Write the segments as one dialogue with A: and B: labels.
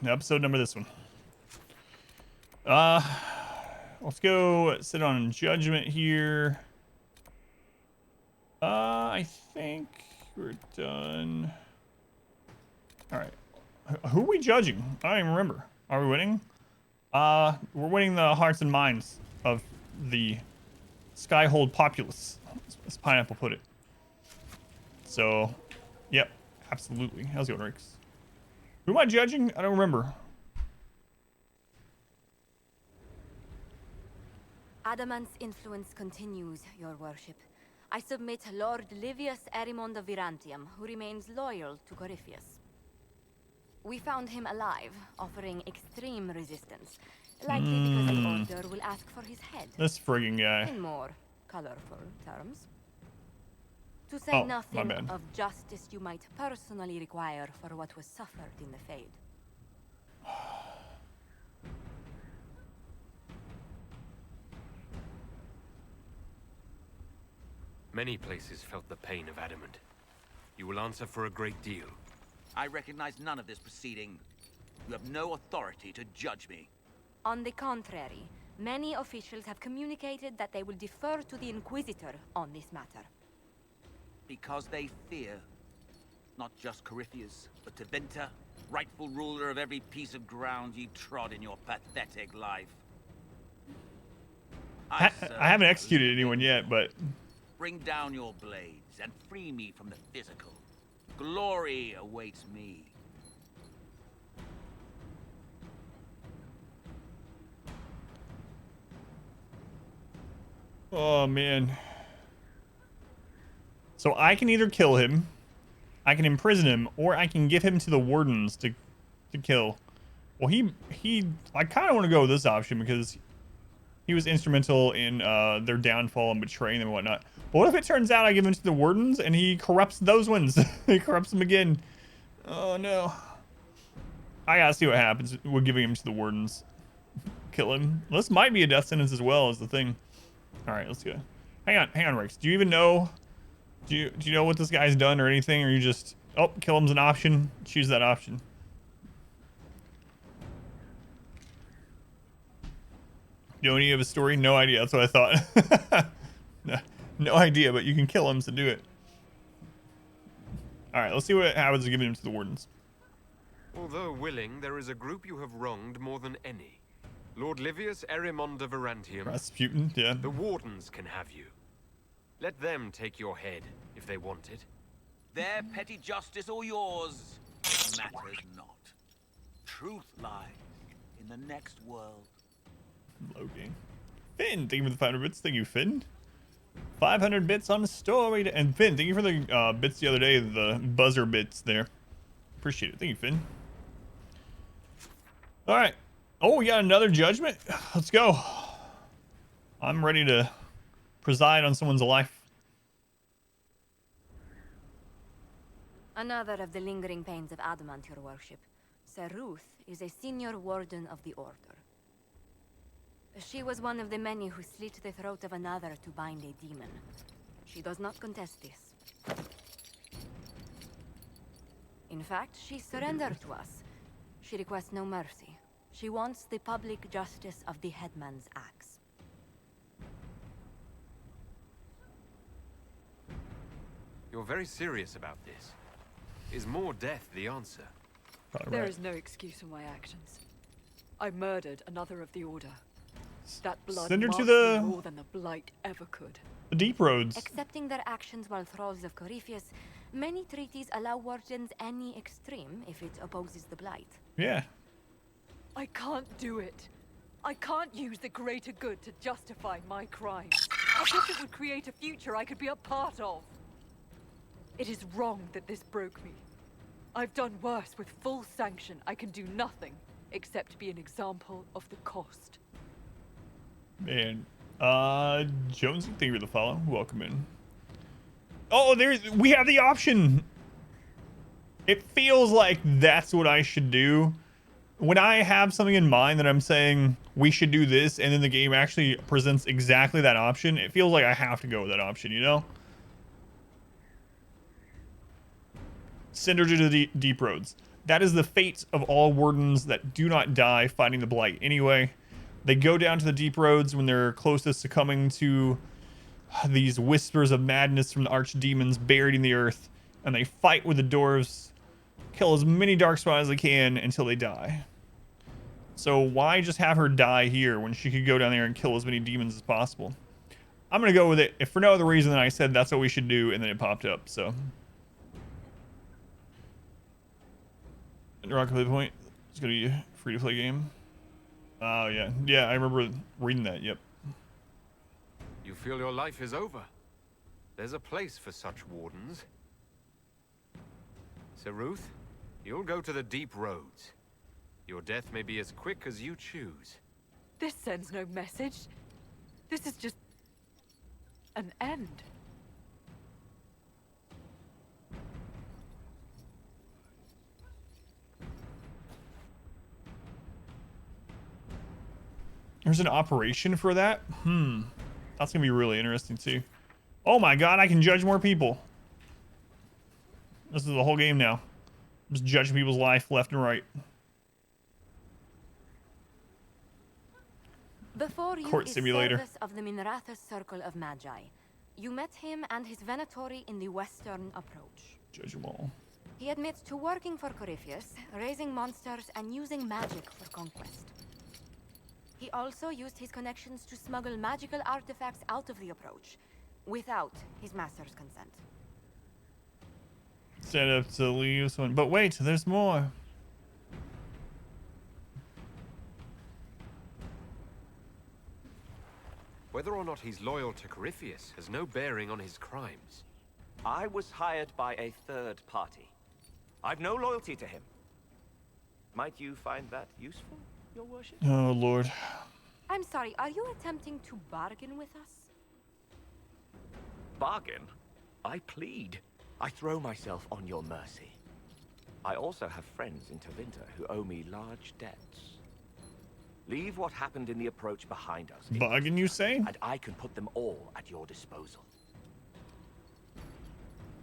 A: episode number this one. Let's go sit on judgment here. I think we're done. All right. Who are we judging? I don't even remember. Are we winning? We're winning the hearts and minds of the Skyhold populace, as Pineapple put it. So, yep, absolutely. How's it going, Rix? Who am I judging? I don't remember.
B: Adamant's influence continues, your worship. I submit Lord Livius Erimond of Virantium, who remains loyal to Corypheus. We found him alive, offering extreme resistance. Likely because the Order will ask for his head.
A: This frigging guy.
B: In more colorful terms. To say nothing of justice you might personally require for what was suffered in the Fade.
C: Many places felt the pain of adamant. You will answer for a great deal.
D: I recognize none of this proceeding. You have no authority to judge me.
B: On the contrary, many officials have communicated that they will defer to the Inquisitor on this matter.
D: Because they fear. Not just Corypheus, but Tevinter, rightful ruler of every piece of ground you trod in your pathetic life.
A: I haven't executed anyone yet, but...
D: Bring down your blades and free me from the physical. Glory awaits me.
A: Oh, man. So I can either kill him, I can imprison him, or I can give him to the wardens to kill. Well, I kind of want to go with this option because he was instrumental in their downfall and betraying them and whatnot. But what if it turns out I give him to the wardens and he corrupts those ones? He corrupts them again. Oh, no. I gotta see what happens with giving him to the wardens. Kill him. This might be a death sentence as well as the thing. All right, let's go. Hang on, Rex. Do you even know? Do you know what this guy's done or anything? Or you just, oh, kill him's an option. Choose that option. You know any of his story? No idea. That's what I thought. No idea, but you can kill him, so do it. All right, let's see what happens to giving him to the wardens.
C: Although willing, there is a group you have wronged more than any. Lord Livius Erimond of Virantium.
A: Rasputin, yeah.
C: The wardens can have you. Let them take your head, if they want it.
D: Their petty justice or yours matters not. Truth lies in the next world.
A: Loading. Finn, thank you for the 500 bits. Thank you, Finn. 500 bits on the story. And Finn, thank you for the bits the other day, the buzzer bits there. Appreciate it. Thank you, Finn. All right. Oh, we got another judgment. Let's go. I'm ready to preside on someone's life.
B: Another of the lingering pains of Adamant, your worship. Sir Ruth is a senior warden of the Order. She was one of the many who slit the throat of another to bind a demon. She does not contest this. In fact, she surrendered to us. She requests no mercy. She wants the public justice of the headman's axe.
C: You're very serious about this. Is more death the answer?
E: There is no excuse for my actions. I murdered another of the Order. That blood
A: Send her to
E: marks
A: the...
E: me more than the Blight ever could.
A: The Deep Roads.
B: Accepting their actions while thralls of Corypheus, many treaties allow wardens any extreme if it opposes the Blight.
A: Yeah.
E: I can't do it. I can't use the greater good to justify my crimes. I guess it would create a future I could be a part of. It is wrong that this broke me. I've done worse. With full sanction, I can do nothing except be an example of the cost.
A: Man. Jones, thank you for the follow. Welcome in. Oh, we have the option. It feels like that's what I should do. When I have something in mind that I'm saying we should do this, and then the game actually presents exactly that option, it feels like I have to go with that option, you know? Send her to the Deep Roads. That is the fate of all wardens that do not die fighting the blight. Anyway, they go down to the deep roads when they're closest to coming to these whispers of madness from the archdemons buried in the earth, and they fight with the dwarves, kill as many darkspawn as they can until they die. So why just have her die here when she could go down there and kill as many demons as possible? I'm gonna go with it, if for no other reason than I said that's what we should do, and then it popped up. So Rocket Play Point, it's gonna be a free to play game. Oh yeah, I remember reading that. Yep.
C: You feel your life is over. There's a place for such wardens. So Ruth, you'll go to the deep roads. Your death may be as quick as you choose.
E: This sends no message. This is just an end.
A: There's an operation for that? That's gonna be really interesting too. Oh my god, I can judge more people. This is the whole game now. I'm just judging people's life left and right.
B: Before you
A: Court
B: is
A: simulator.
B: service of the Minrathous Circle of Magi. You met him and his Venatori in the western approach.
A: Judge them all.
B: He admits to working for Corypheus, raising monsters and using magic for conquest. He also used his connections to smuggle magical artifacts out of the approach, without his master's consent.
A: Set up to leave one. But wait, there's more.
C: Whether or not he's loyal to Corypheus has no bearing on his crimes.
F: I was hired by a third party. I've no loyalty to him. Might you find that useful, Your Worship?
A: Oh lord.
B: I'm sorry, are you attempting to bargain with us?
F: Bargain? I plead. I throw myself on your mercy. I also have friends in Tevinter who owe me large debts. Leave what happened in the approach behind us.
A: Bargain, you say?
F: And I can put them all at your disposal.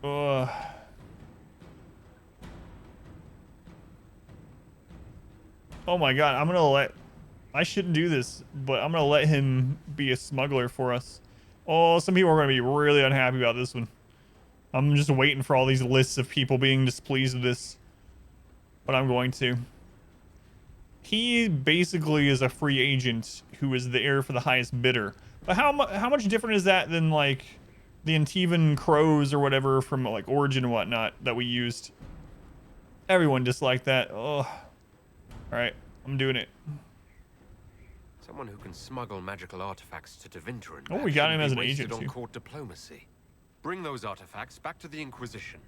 A: Oh my god, I shouldn't do this, but I'm gonna let him be a smuggler for us. Oh, some people are gonna be really unhappy about this one. I'm just waiting for all these lists of people being displeased with this. But I'm going to. He basically is a free agent who is the heir for the highest bidder. But how much different is that than like the Antivan crows or whatever from like Origin and whatnot that we used? Everyone disliked that. Oh. Alright, I'm doing it.
C: Someone who can smuggle magical artifacts to Tevinter and
A: Oh, we got him as an
C: wasted
A: agent
C: on
A: too.
C: court diplomacy. Bring those artifacts back to the Inquisition.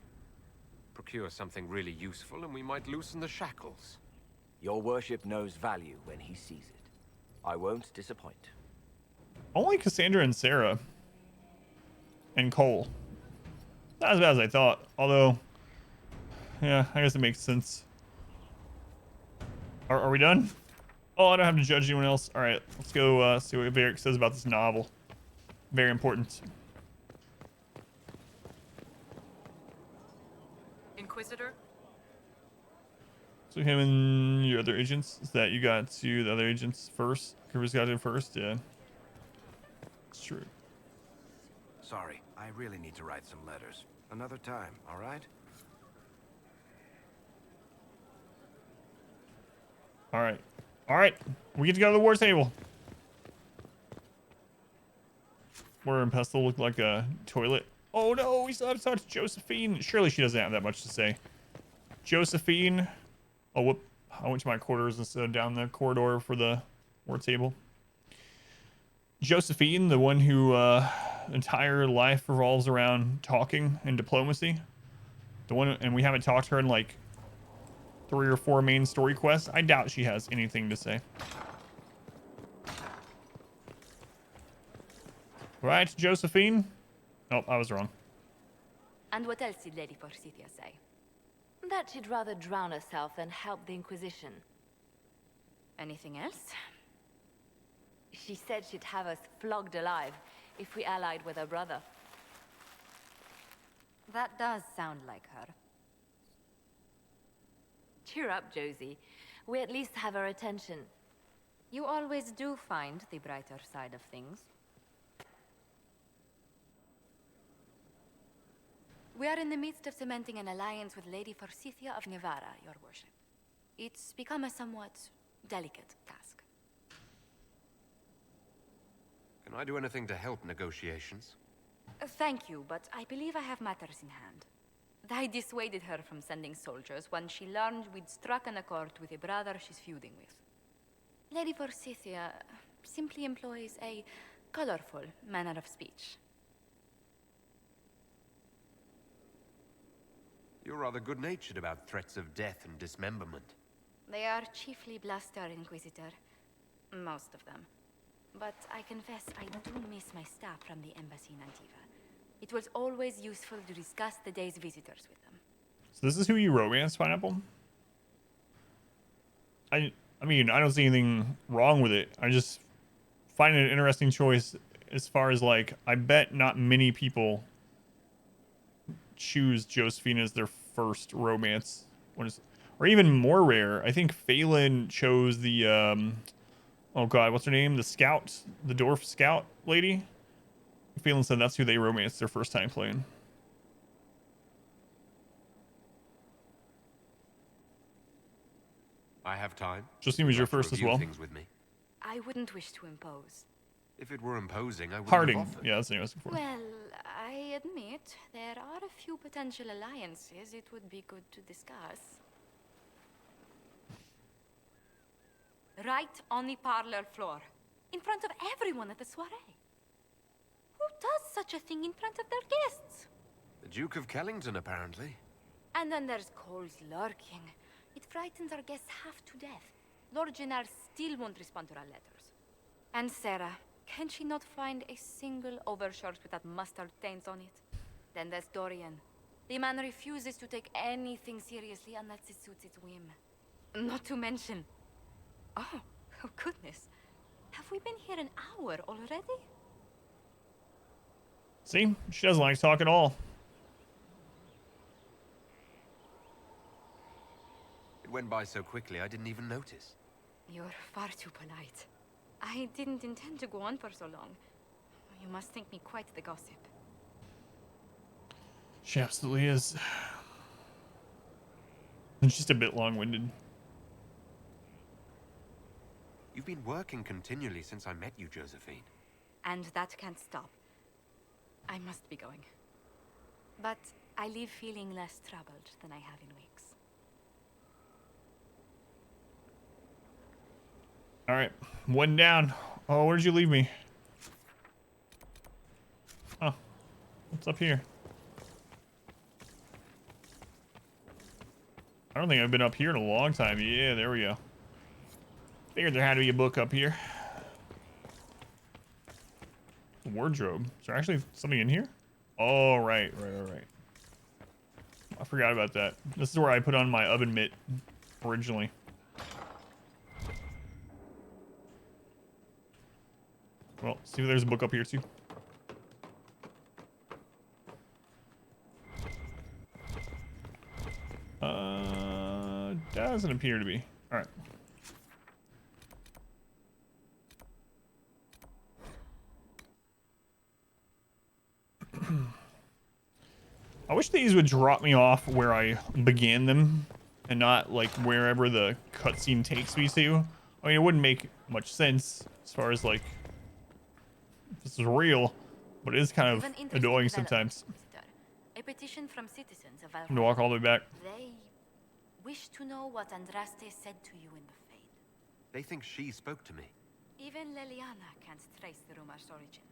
C: Procure something really useful and we might loosen the shackles.
F: Your Worship knows value when he sees it. I won't disappoint.
A: Only Cassandra and Sarah. And Cole. Not as bad as I thought. Although, yeah, I guess it makes sense. Are we done? Oh, I don't have to judge anyone else. All right, let's go see what Varric says about this novel. Very important.
E: Inquisitor?
A: So him and your other agents, is that you got to the other agents first? Kirby's got to first, yeah. It's true.
G: Sorry, I really need to write some letters. Another time, all right?
A: All right. All right. We get to go to the war table. Where in Pestle looked like a toilet. Oh no, we still have to talk to Josephine. Surely she doesn't have that much to say. Josephine. Oh, whoop. I went to my quarters instead of down the corridor for the war table. Josephine, the one who entire life revolves around talking and diplomacy. The one, and we haven't talked to her in like 3 or 4 main story quests. I doubt she has anything to say. Right, Josephine? Oh, I was wrong.
B: And what else did Lady Forsythia say?
H: That she'd rather drown herself than help the Inquisition.
B: Anything else?
H: She said she'd have us flogged alive if we allied with her brother.
B: That does sound like her.
H: Cheer up, Josie. We at least have her attention.
B: You always do find the brighter side of things. We are in the midst of cementing an alliance with Lady Forsythia of Nevada, your worship. It's become a somewhat delicate task.
C: Can I do anything to help negotiations?
B: Thank you, but I believe I have matters in hand. I dissuaded her from sending soldiers when she learned we'd struck an accord with a brother she's feuding with. Lady Forsythia simply employs a colorful manner of speech.
C: You're rather good-natured about threats of death and dismemberment.
B: They are chiefly bluster, Inquisitor. Most of them. But I confess I do miss my staff from the embassy in Antiva. It was always useful to discuss the day's visitors with them.
A: So this is who you romance, Pineapple? I mean, I don't see anything wrong with it. I just find it an interesting choice as far as, like, I bet not many people choose Josephine as their first romance. Or even more rare, I think Phelan chose the, oh god, what's her name? The scout, the dwarf scout lady? Phelan said that's who they romanced their first time playing.
C: I have time.
A: Josephine was your
C: You'd like to
A: first as
C: review
A: well.
C: things with me.
B: I wouldn't wish to impose.
C: If it were imposing, I wouldn't
A: Harding.
C: have offered.
A: Yeah, that's the name I was looking for.
B: Well, I admit there are a few potential alliances it would be good to discuss. Right on the parlor floor, in front of everyone at the soiree. Who does such a thing in front of their guests?
C: The Duke of Kellington, apparently.
B: And then there's Cole's lurking. It frightens our guests half to death. Lord Gennard still won't respond to our letters. And Sarah, can she not find a single overshirt without mustard stains on it? Then there's Dorian. The man refuses to take anything seriously unless it suits its whim. Not to mention... Oh goodness. Have we been here an hour already?
A: See? She doesn't like to talk at all.
C: It went by so quickly I didn't even notice.
B: You're far too polite. I didn't intend to go on for so long. You must think me quite the gossip.
A: She absolutely is. And she's just a bit long-winded.
C: You've been working continually since I met you, Josephine.
B: And that can't stop. I must be going. But I leave feeling less troubled than I have in weeks.
A: All right, one down. Oh, where did you leave me? Oh, what's up here? I don't think I've been up here in a long time. Yeah, there we go. Figured there had to be a book up here. Wardrobe. Is there actually something in here? Oh, right. I forgot about that. This is where I put on my oven mitt originally. Well, see if there's a book up here too. Doesn't appear to be. All right. I wish these would drop me off where I began them and not like wherever the cutscene takes me to. I mean, it wouldn't make much sense as far as like if this is real, but it is kind of annoying sometimes.
B: A petition from citizens of
A: I'm gonna walk all the way back.
B: They wish to know what Andraste said to you in the Fade.
C: They think she spoke to me.
B: Even Leliana can't trace the rumor's origin.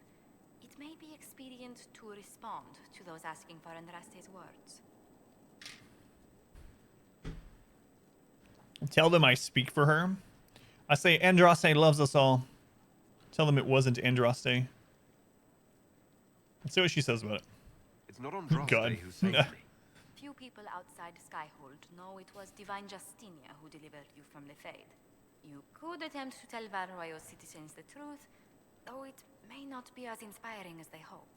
B: It may be expedient to respond to those asking for Andraste's words.
A: Tell them I speak for her. I say Andraste loves us all. Tell them it wasn't Andraste. Let's see what she says about it.
C: It's not Andraste
A: God.
C: who saved me.
B: Few people outside Skyhold know it was Divine Justinia who delivered you from the Fade. You could attempt to tell Varroyo's citizens the truth, though it may not be as inspiring as they hope.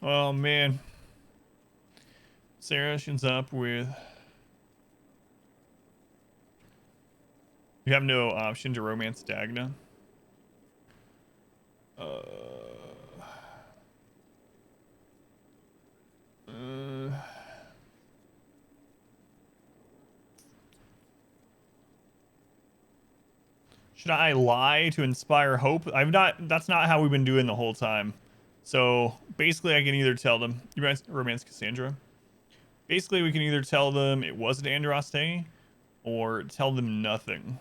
A: Oh man. Sarah ends up with. You have no option to romance Dagna. Uh, should I lie to inspire hope? That's not how we've been doing the whole time. So basically I can either tell them, you guys romance Cassandra. Basically we can either tell them it wasn't Andraste or tell them nothing.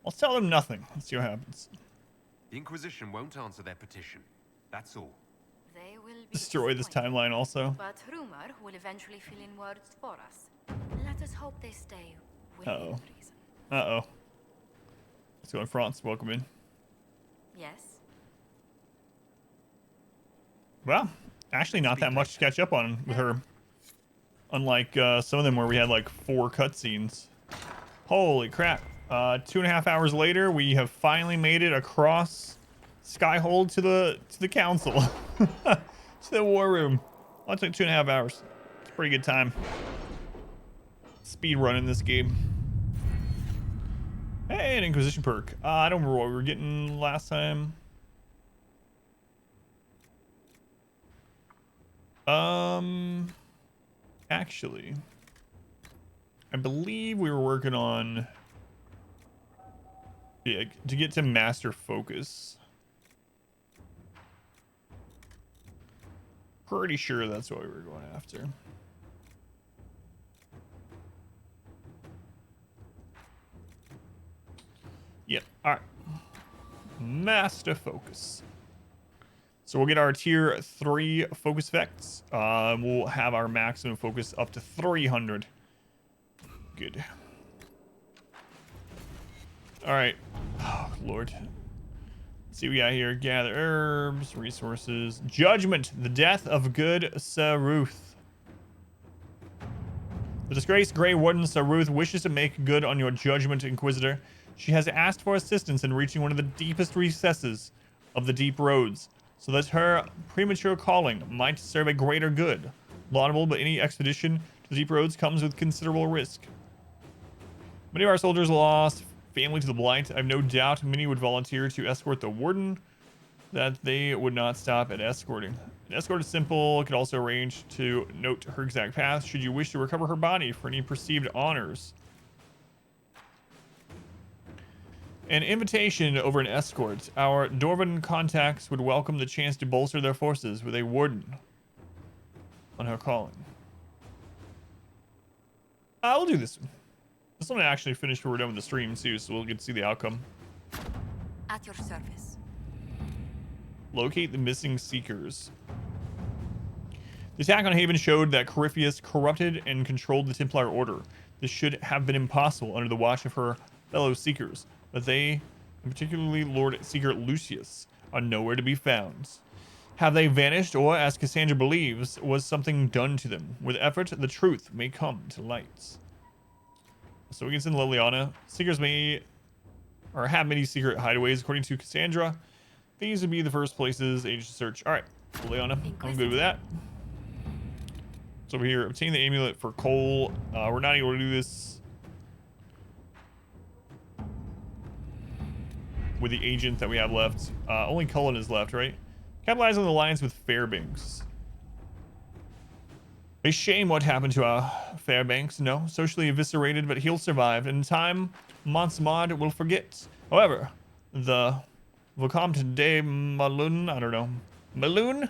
A: I'll tell them nothing. Let's see what happens.
C: The Inquisition won't answer their petition. That's all.
B: They will be
A: Destroy this
B: disappointed,
A: timeline also.
B: but rumor will eventually fill in words for us. Let us hope they stay within
A: Uh-oh.
B: reason.
A: Uh-oh. Let's go in France. Welcome in.
B: Yes.
A: Well, actually not that much to catch up on with her. Unlike some of them where we had like 4 cutscenes. Holy crap. 2.5 hours later, we have finally made it across Skyhold to the council. To the war room. Well, it took 2.5 hours. It's a pretty good time. Speed running this game. Hey, an Inquisition perk. I don't remember what we were getting last time. Actually, I believe we were working on, yeah, to get to master focus. Pretty sure that's what we were going after. Yep. All right. Master focus. So we'll get our tier 3 focus effects. We'll have our maximum focus up to 300. Good. All right. Oh, Lord. Let's see what we got here. Gather herbs, resources. Judgment. The death of good Saruth. The disgraced Grey Warden Saruth wishes to make good on your judgment, Inquisitor. She has asked for assistance in reaching one of the deepest recesses of the deep roads, so that her premature calling might serve a greater good. Laudable, but any expedition to the deep roads comes with considerable risk. Many of our soldiers lost family to the Blight. I have no doubt many would volunteer to escort the Warden, that they would not stop at escorting. An escort is simple. Could also arrange to note her exact path should you wish to recover her body for any perceived honors. An invitation over an escort. Our Dwarven contacts would welcome the chance to bolster their forces with a warden on her calling. I'll do this one. This one I actually finished when we're done with the stream too, so we'll get to see the outcome.
B: At your service.
A: Locate the missing seekers. The attack on Haven showed that Corypheus corrupted and controlled the Templar Order. This should have been impossible under the watch of her fellow seekers, but they, and particularly Lord Seeker Lucius, are nowhere to be found. Have they vanished, or, as Cassandra believes, was something done to them? With effort, the truth may come to light. So we can send Liliana. Seekers may, or have many secret hideaways, according to Cassandra. These would be the first places agents to search. All right, Liliana, I'm good with that. So over here, obtain the amulet for Cole. We're not able to do this with the agent that we have left. Only Cullen is left, right? Capitalize on the alliance with Fairbanks. A shame what happened to Fairbanks. No, socially eviscerated, but he'll survive. In time, Monsmod will forget. However, the Vicomte de Malun, I don't know, Malun,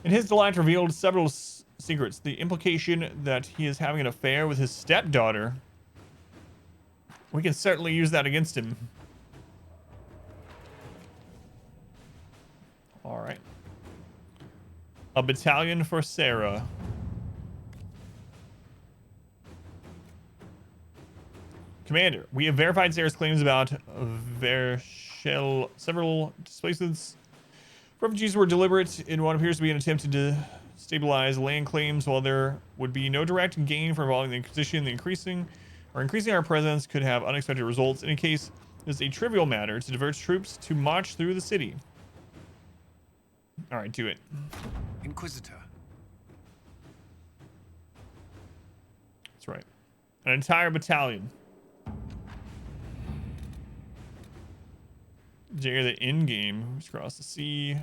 A: in his delight revealed several secrets. The implication that he is having an affair with his stepdaughter. We can certainly use that against him. All right. A battalion for Sarah. Commander, we have verified Sarah's claims about several displacements. Refugees were deliberate in what appears to be an attempt to stabilize land claims. While there would be no direct gain from involving the Inquisition, increasing our presence could have unexpected results. In any case, it is a trivial matter to divert troops to march through the city. All right, do it.
G: Inquisitor.
A: That's right. An entire battalion. Dare the in-game moves across the sea.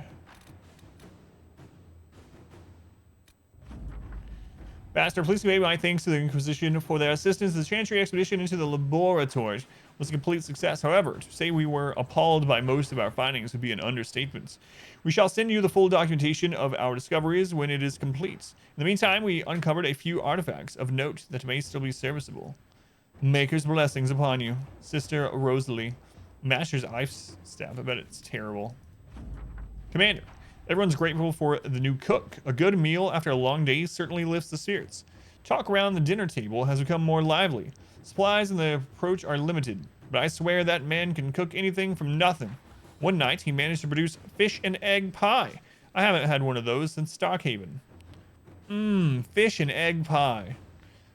A: Master, please convey my thanks to the Inquisition for their assistance. The Chantry expedition into the laboratory was a complete success. However, to say we were appalled by most of our findings would be an understatement. We shall send you the full documentation of our discoveries when it is complete. In the meantime, we uncovered a few artifacts of note that may still be serviceable. Maker's blessings upon you, Sister Rosalie. Master's ice staff. I bet it's terrible. Commander, everyone's grateful for the new cook. A good meal after a long day certainly lifts the spirits. Talk around the dinner table has become more lively. Supplies and the approach are limited, but I swear that man can cook anything from nothing. One night, he managed to produce fish and egg pie. I haven't had one of those since Stockhaven. Fish and egg pie.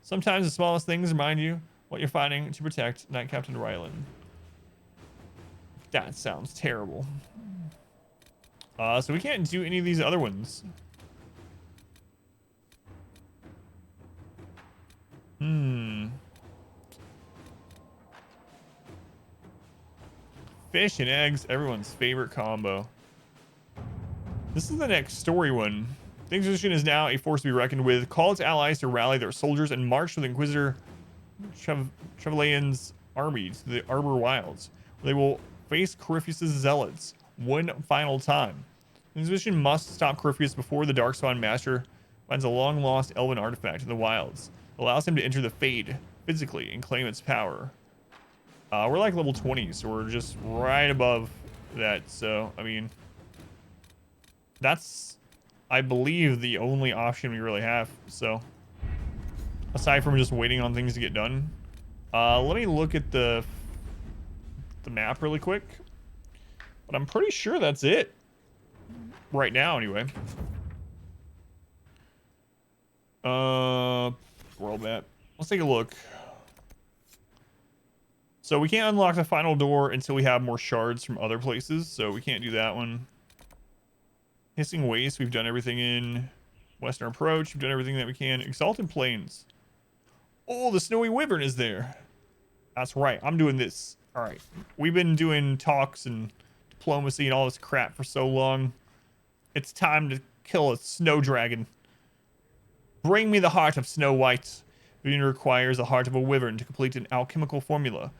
A: Sometimes the smallest things remind you what you're fighting to protect. Knight Captain Ryland. That sounds terrible. So we can't do any of these other ones. Fish and eggs, everyone's favorite combo. This is the next story one. The Inquisition is now a force to be reckoned with. Call its allies to rally their soldiers and march with Inquisitor Trevelyan's army to the Arbor Wilds. They will face Corypheus' zealots one final time. The Inquisition must stop Corypheus before the Darkspawn Master finds a long-lost elven artifact in the wilds. It allows him to enter the Fade physically and claim its power. We're like level 20, so we're just right above that. So, I mean, that's, I believe, the only option we really have. So, aside from just waiting on things to get done, let me look at the map really quick. But I'm pretty sure that's it. Right now, anyway. World map. Let's take a look. So we can't unlock the final door until we have more shards from other places, so we can't do that one. Hissing Waste, we've done everything in. Western Approach, we've done everything that we can. Exalted Plains. Oh, the Snowy Wyvern is there. That's right, I'm doing this. All right, we've been doing talks and diplomacy and all this crap for so long. It's time to kill a snow dragon. Bring me the heart of Snow White. It requires the heart of a wyvern to complete an alchemical formula.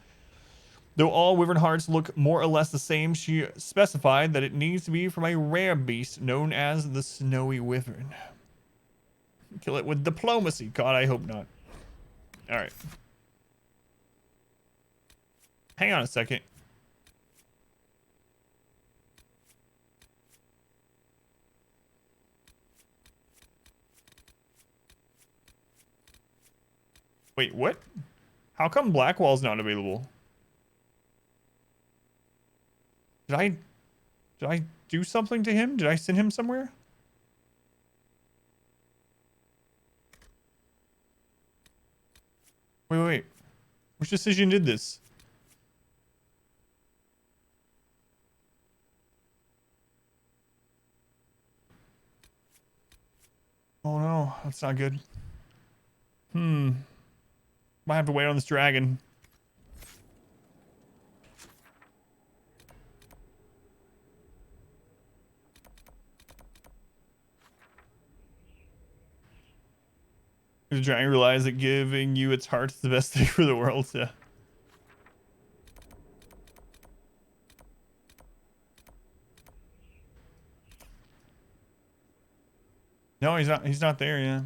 A: Though all wyvern hearts look more or less the same, she specified that it needs to be from a rare beast known as the Snowy Wyvern. Kill it with diplomacy. God, I hope not. All right. Hang on a second. Wait, what? How come Blackwall's not available? Did I do something to him? Did I send him somewhere? Wait. Which decision did this? Oh no, that's not good. Might have to wait on this dragon. The dragon realized that giving you its heart is the best thing for the world. Yeah. No, he's not. He's not there. Yeah.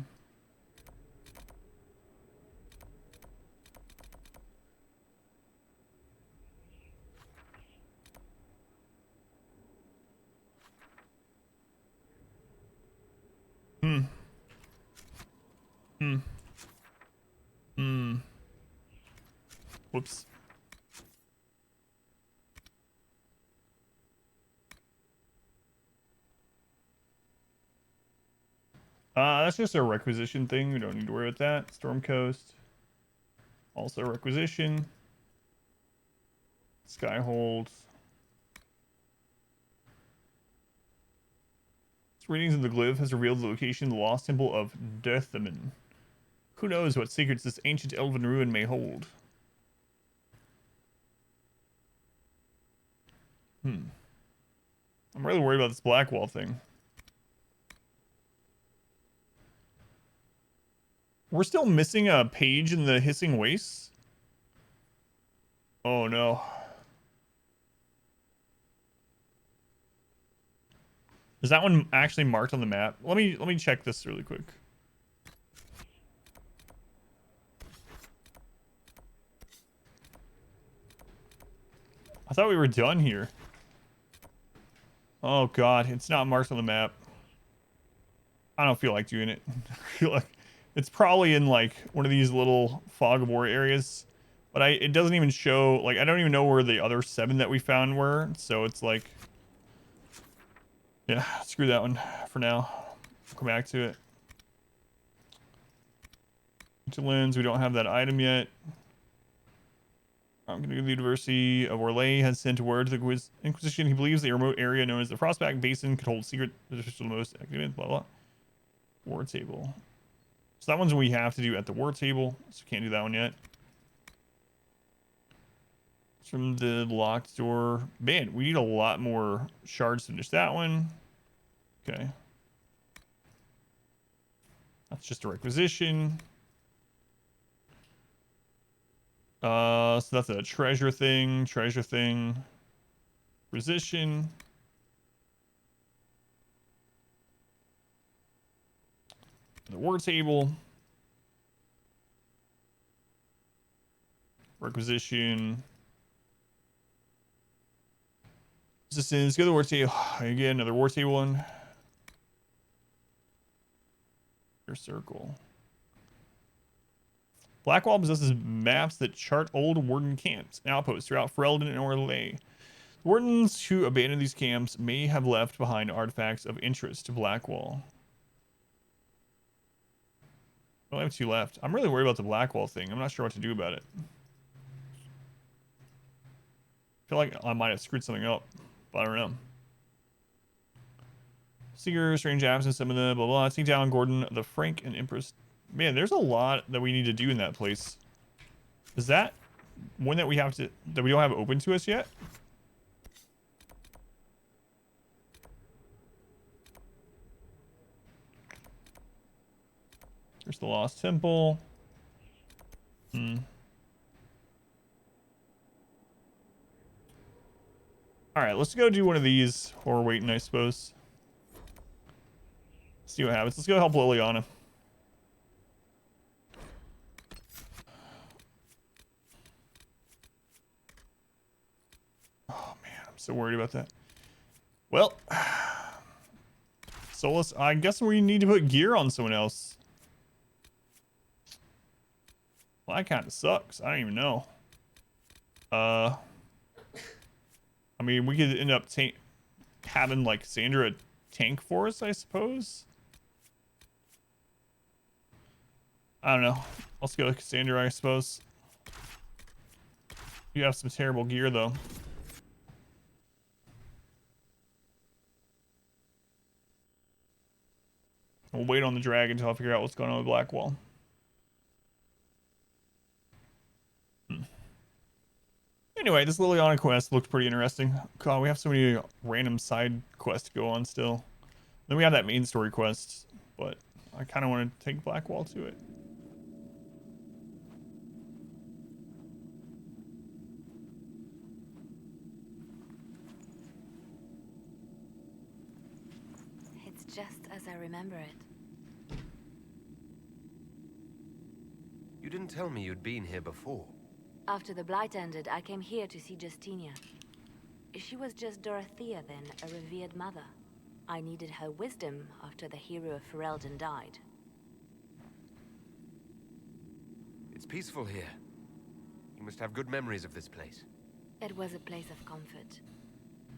A: Whoops. That's just a requisition thing. We don't need to worry about that. Storm Coast. Also requisition. Skyhold. Readings of the glyph has revealed the location of the lost temple of Dirthaman. Who knows what secrets this ancient elven ruin may hold? I'm really worried about this Blackwall thing. We're still missing a page in the Hissing Wastes? Oh no. Is that one actually marked on the map? Let me check this really quick. I thought we were done here. Oh god, it's not marked on the map. I don't feel like doing it. I feel like it's probably in like one of these little fog of war areas, but it doesn't even show, like I don't even know where the other 7 that we found were, so it's like, yeah, screw that one for now. We'll come back to it. Lens, we don't have that item yet. I'm going to go to the University of Orlais has sent word to the Inquisition. He believes the remote area known as the Frostback Basin could hold secret most active, blah blah. War table. So that one's we have to do at the war table, so can't do that one yet. It's from the locked door. Man, we need a lot more shards to finish that one. Okay. That's just a requisition. So that's a treasure thing, Position. The war table. Requisition. Resistance, go to the war table. Again, another war table one. Your circle. Blackwall possesses maps that chart old warden camps and outposts throughout Ferelden and Orlais. The wardens who abandoned these camps may have left behind artifacts of interest to Blackwall. I only have 2 left. I'm really worried about the Blackwall thing. I'm not sure what to do about it. I feel like I might have screwed something up, but I don't know. Seeker, strange absence, some of the blah blah. Take down Gordon, the Frank, and Empress. Man, there's a lot that we need to do in that place. Is that one that we have to, that we don't have open to us yet? There's the Lost Temple. Alright, let's go do one of these while we're waiting, I suppose. See what happens. Let's go help Liliana. Oh man, I'm so worried about that. Well, Solus, I guess we need to put gear on someone else. Well, that kind of sucks. I don't even know. I mean, we could end up having like Sandra tank for us, I suppose. I don't know. Let's go with Cassandra, I suppose. You have some terrible gear, though. We'll wait on the dragon until I figure out what's going on with Blackwall. Anyway, this Liliana quest looked pretty interesting. God, we have so many random side quests to go on still. Then we have that main story quest, but I kind of want to take Blackwall to it.
B: It's just as I remember it.
G: You didn't tell me you'd been here before.
B: After the Blight ended, I came here to see Justinia. She was just Dorothea then, a revered mother. I needed her wisdom after the hero of Ferelden died.
C: It's peaceful here. You must have good memories of this place.
B: It was a place of comfort.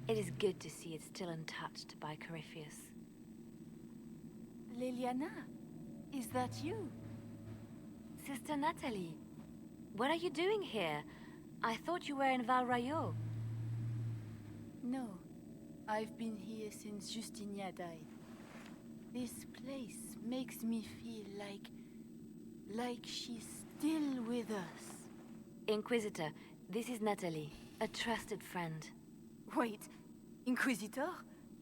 B: It is good to see it still untouched by Corypheus.
I: Liliana, is that you?
B: Sister Natalie, what are you doing here? I thought you were in Val Rayo.
I: No, I've been here since Justinia died. This place makes me feel like she's still with us.
H: Inquisitor, this is Natalie, a trusted friend.
I: Wait, Inquisitor?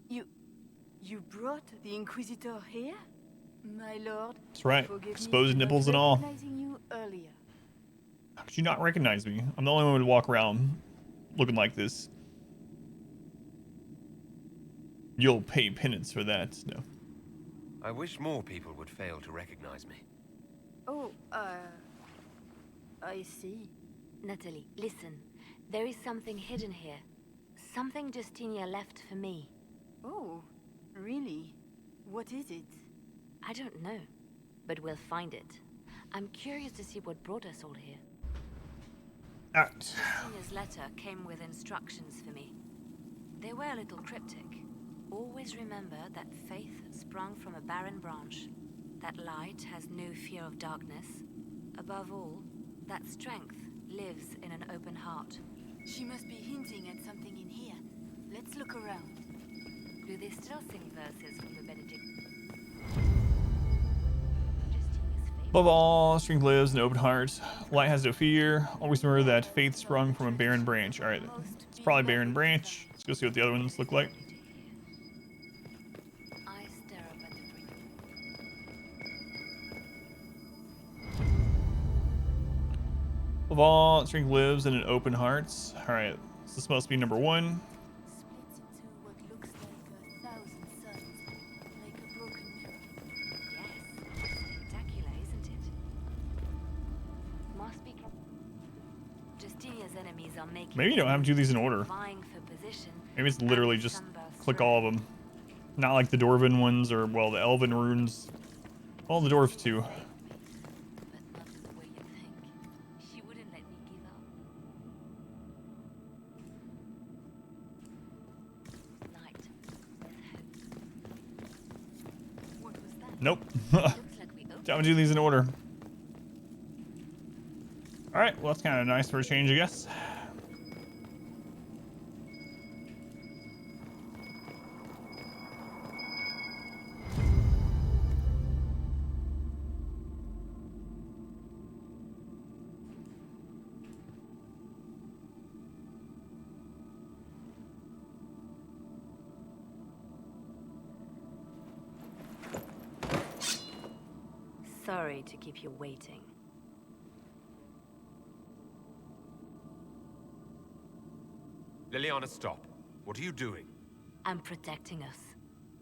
I: You brought the Inquisitor here? My lord.
A: That's right.
I: Forgive me
A: Exposed
I: for not
A: nipples and all.
I: recognizing you earlier.
A: How could you not recognize me? I'm the only one who would walk around looking like this. You'll pay penance for that. No.
C: I wish more people would fail to recognize me.
I: Oh, I see.
H: Natalie, listen. There is something hidden here. Something Justinia left for me.
I: Oh, really? What is it?
H: I don't know, but we'll find it. I'm curious to see what brought us all here. Justinia's letter came with instructions for me. They were a little cryptic. Always remember that faith sprung from a barren branch. That light has no fear of darkness. Above all, that strength lives in an open heart.
I: She must be hinting at something in here. Let's look around.
H: Do they still sing verses from the Benedict?
A: Above all, strength lives in an open heart. Light has no fear. Always remember that faith sprung from a barren branch. All right, it's probably barren branch. Let's go see what the other ones look like.
H: I stare up at the brick.
A: Above all, strength lives in an open heart. All right, so this must be number 1.
I: Splits into what looks like 1,000 suns, like a broken mirror.
H: Yes, spectacular, isn't it? Must be. Justinia's enemies are making.
A: Maybe you don't have to do these in order.
H: Vying for position.
A: Maybe it's literally
H: and
A: just
H: sunburst
A: click all of them. Not like the Dwarven ones or, well, the Elven runes. All the dwarves too.
H: But not the way you think. She wouldn't let me give up. Light.
I: What was that?
A: Nope.
H: Looks like we opened.
A: Time to do these in order. Alright, well that's kind of nice for a change, I guess.
H: Sorry to keep you waiting.
C: Liliana, stop. What are you doing?
H: I'm protecting us.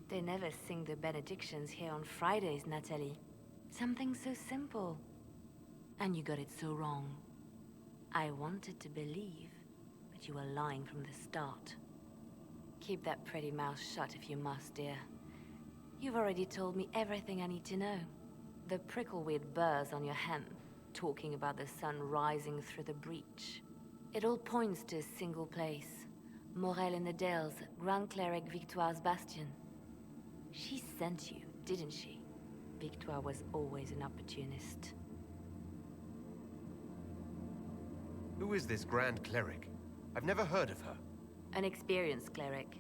H: They never sing the benedictions here on Fridays, Natalie. Something so simple. And you got it so wrong. I wanted to believe, but you were lying from the start. Keep that pretty mouth shut if you must, dear. You've already told me everything I need to know. The prickleweed burrs on your hem, talking about the sun rising through the breach. It all points to a single place. Morel in the Dales, Grand Cleric Victoire's bastion. She sent you, didn't she? Victoire was always an opportunist.
C: Who is this Grand Cleric? I've never heard of her.
H: An experienced cleric.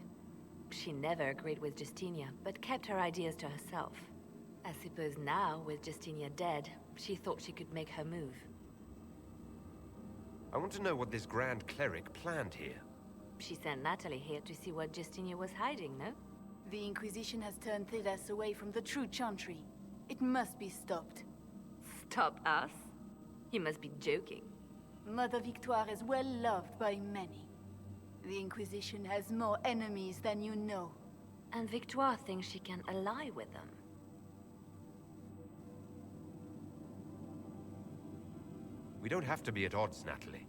H: She never agreed with Justinia, but kept her ideas to herself. I suppose now, with Justinia dead, she thought she could make her move.
C: I want to know what this Grand Cleric planned here.
H: She sent Natalie here to see what Justinia was hiding, no?
I: The Inquisition has turned Thidas away from the true chantry. It must be stopped.
H: Stop us? You must be joking.
I: Mother Victoire is well loved by many. The Inquisition has more enemies than you know.
H: And Victoire thinks she can ally with them.
C: We don't have to be at odds, Natalie.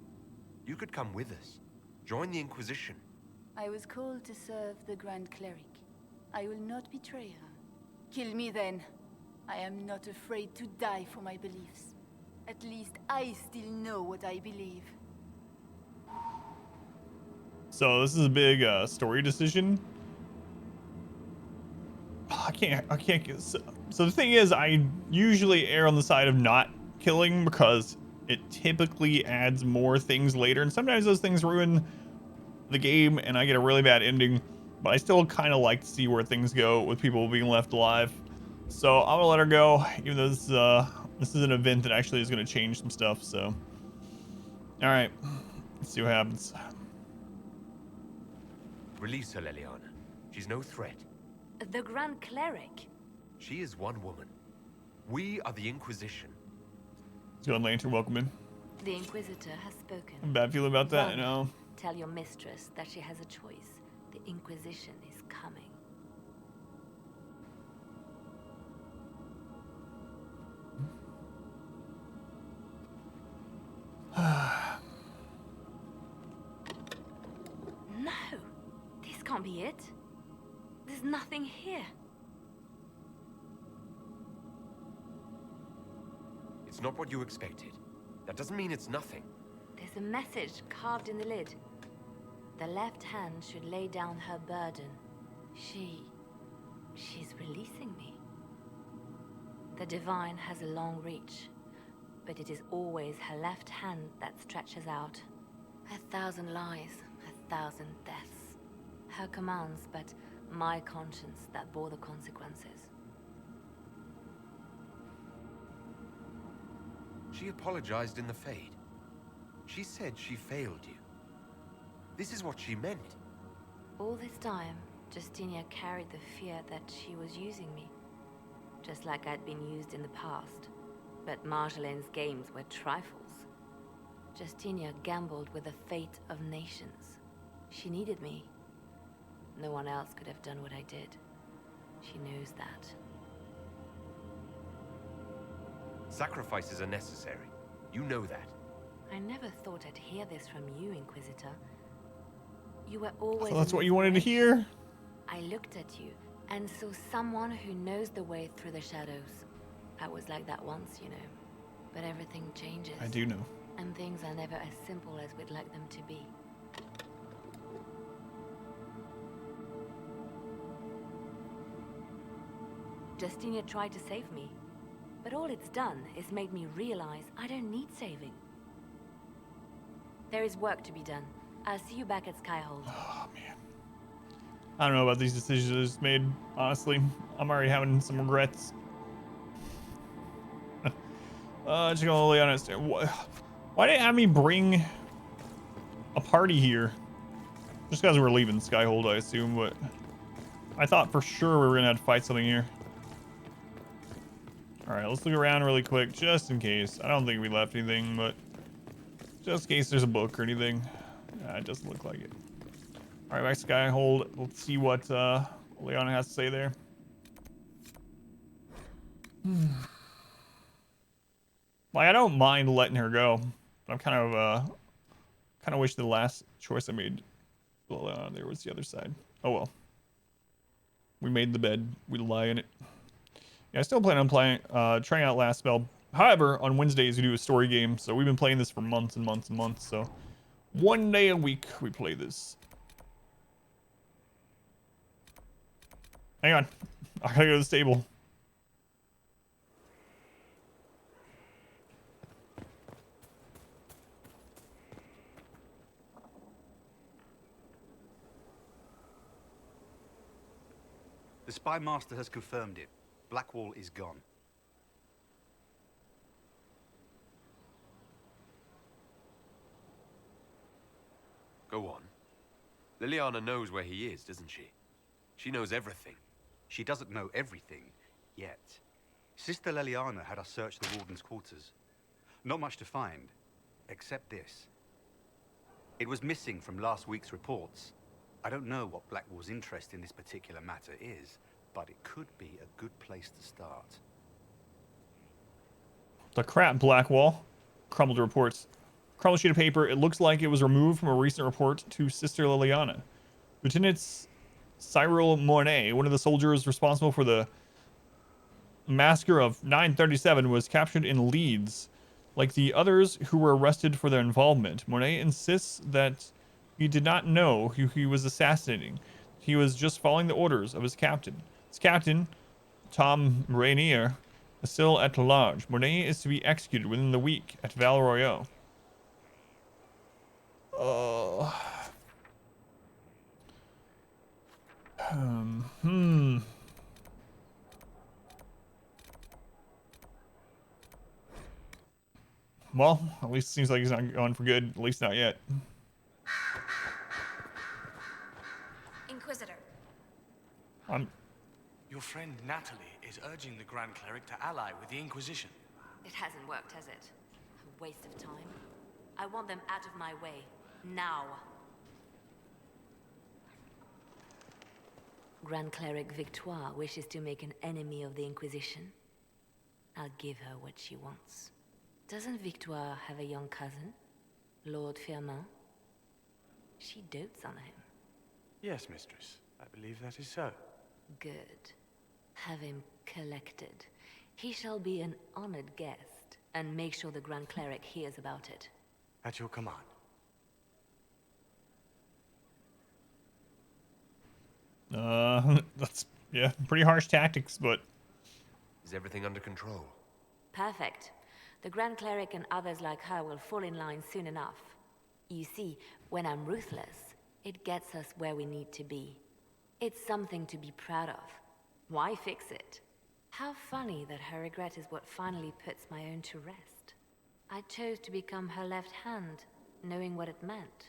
C: You could come with us. Join the Inquisition.
I: I was called to serve the Grand Cleric. I will not betray her. Kill me then. I am not afraid to die for my beliefs. At least I still know what I believe.
A: So this is a big story decision. I can't. So the thing is, I usually err on the side of not killing because it typically adds more things later, and sometimes those things ruin the game, and I get a really bad ending. But I still kind of like to see where things go with people being left alive. So I'm gonna let her go, even though this is an event that actually is gonna change some stuff. So, all right, let's see what happens.
C: Release her, Leliana. She's no threat.
H: The Grand Cleric.
C: She is one woman. We are the Inquisition.
A: Let's go on, Lantern. Welcome in.
H: The Inquisitor has spoken.
A: Bad feeling about that,
H: Run.
A: you know.
H: Tell your mistress that she has a choice. The Inquisition is coming. No! This can't be it. There's nothing here.
C: It's not what you expected. That doesn't mean it's nothing.
H: There's a message carved in the lid. The left hand should lay down her burden. She's releasing me. The divine has a long reach, but it is always her left hand that stretches out. 1,000 lies, 1,000 deaths. Her commands, but my conscience that bore the consequences.
C: She apologized in the Fade. She said she failed you. This is what she meant.
H: All this time, Justinia carried the fear that she was using me. Just like I'd been used in the past. But Marjolaine's games were trifles. Justinia gambled with the fate of nations. She needed me. No one else could have done what I did. She knows that.
C: Sacrifices are necessary. You know that.
H: I never thought I'd hear this from you, Inquisitor. You were always...
A: So that's what you wanted to hear?
H: I looked at you and saw someone who knows the way through the shadows. I was like that once, you know. But everything changes.
A: I do know.
H: And things are never as simple as we'd like them to be. Justinia tried to save me. But all it's done is made me realize I don't need saving. There is work to be done. I'll see you back at Skyhold.
A: Oh, man. I don't know about these decisions I just made, honestly. I'm already having some regrets. Just gonna lay on it. Why did it have me bring a party here? Just because we're leaving Skyhold, I assume, but I thought for sure we were gonna have to fight something here. Alright, let's look around really quick, just in case. I don't think we left anything, but just in case there's a book or anything. It doesn't look like it. Alright, back to Skyhold. Let's see what Leona has to say there. Like, I don't mind letting her go. But I'm kind of wish the last choice I made. Well, there was the other side. Oh well. We made the bed. We lie in it. Yeah, I still plan on trying out Last Spell. However, on Wednesdays we do a story game, so we've been playing this for months and months and months. So, one day a week we play this. Hang on, I gotta go to the stable.
J: The Spy Master has confirmed it. Blackwall is gone.
C: Go on. Liliana knows where he is, doesn't she? She knows everything.
J: She doesn't know everything, yet. Sister Leliana had us search the Warden's quarters. Not much to find, except this. It was missing from last week's reports. I don't know what Blackwall's interest in this particular matter is, but it could be a good place to start.
A: The crap, Blackwall. Crumbled reports. Crumbled sheet of paper. It looks like it was removed from a recent report to Sister Liliana. Lieutenant Cyril Mornay, one of the soldiers responsible for the massacre of 937, was captured in Leeds. Like the others who were arrested for their involvement, Mornay insists that he did not know who he was assassinating. He was just following the orders of his captain. His captain, Tom Rainier, is still at large. Mornay is to be executed within the week at Val Royale. Well, at least it seems like he's not going for good. At least not yet.
K: Inquisitor.
L: Your friend Natalie is urging the Grand Cleric to ally with the Inquisition.
H: It hasn't worked, has it? A waste of time. I want them out of my way. Now. Grand Cleric Victoire wishes to make an enemy of the Inquisition. I'll give her what she wants. Doesn't Victoire have a young cousin? Lord Firmin? She dotes on him.
L: Yes, mistress. I believe that is so.
H: Good. Have him collected. He shall be an honored guest, and make sure the Grand Cleric hears about it.
L: At your command.
A: That's, yeah, pretty harsh tactics, but...
C: Is everything under control?
H: Perfect. The Grand Cleric and others like her will fall in line soon enough. You see, when I'm ruthless, it gets us where we need to be. It's something to be proud of. Why fix it? How funny that her regret is what finally puts my own to rest. I chose to become her left hand, knowing what it meant.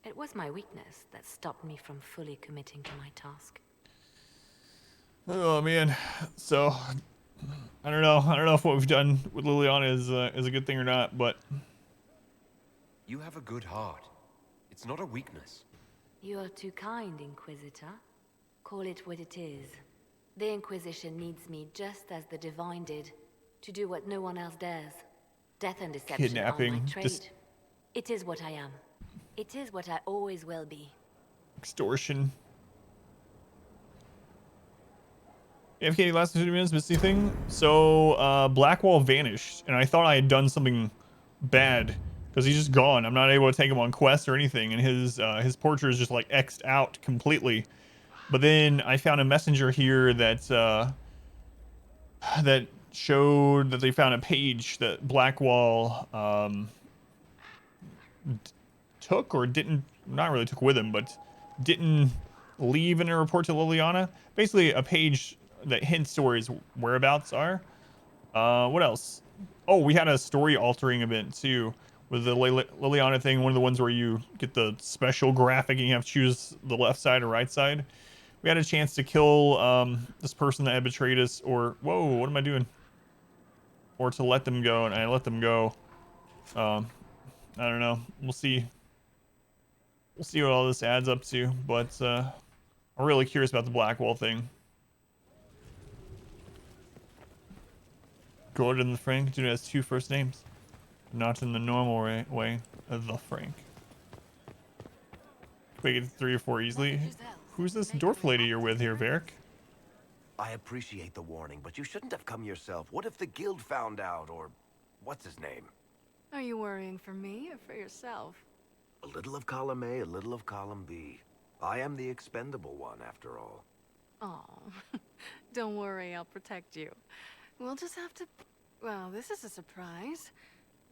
H: It was my weakness that stopped me from fully committing to my task.
A: Oh man, so I don't know if what we've done with Liliana is a good thing or not, but
C: You have a good heart. It's not a weakness.
H: You are too kind, Inquisitor. Call it what it is. The Inquisition needs me just as the Divine did, to do what no one else dares. Death and deception
A: Kidnapping,
H: are my trade. It is what I am. It is what I always will be.
A: extortion. AFK last 2 minutes, missed anything? So Blackwall vanished, and I thought I had done something bad because he's just gone. I'm not able to take him on quests or anything, and his portrait is just like X'd out completely. But then I found a messenger here that that showed that they found a page that Blackwall took or didn't, not really took with him, but didn't leave in a report to Liliana. Basically a page that hints to where his whereabouts are. What else? Oh, we had a story altering event too with the Liliana thing, one of the ones where you get the special graphic and you have to choose the left side or right side. We had a chance to kill this person that had betrayed us, or whoa, what am I doing? Or to let them go, and I let them go. I don't know. We'll see. We'll see what all this adds up to, but I'm really curious about the Blackwall thing. Gordon the Frank, dude has 2 first names, not in the normal way of the Frank. Make it 3 or 4 easily. Who's this dwarf lady you're with here, Varric?
G: I appreciate the warning, but you shouldn't have come yourself. What if the guild found out, or what's his name?
E: Are you worrying for me or for yourself?
G: A little of column A, a little of column B. I am the expendable one, after all.
E: Oh, don't worry, I'll protect you. We'll just have to... Well, this is a surprise.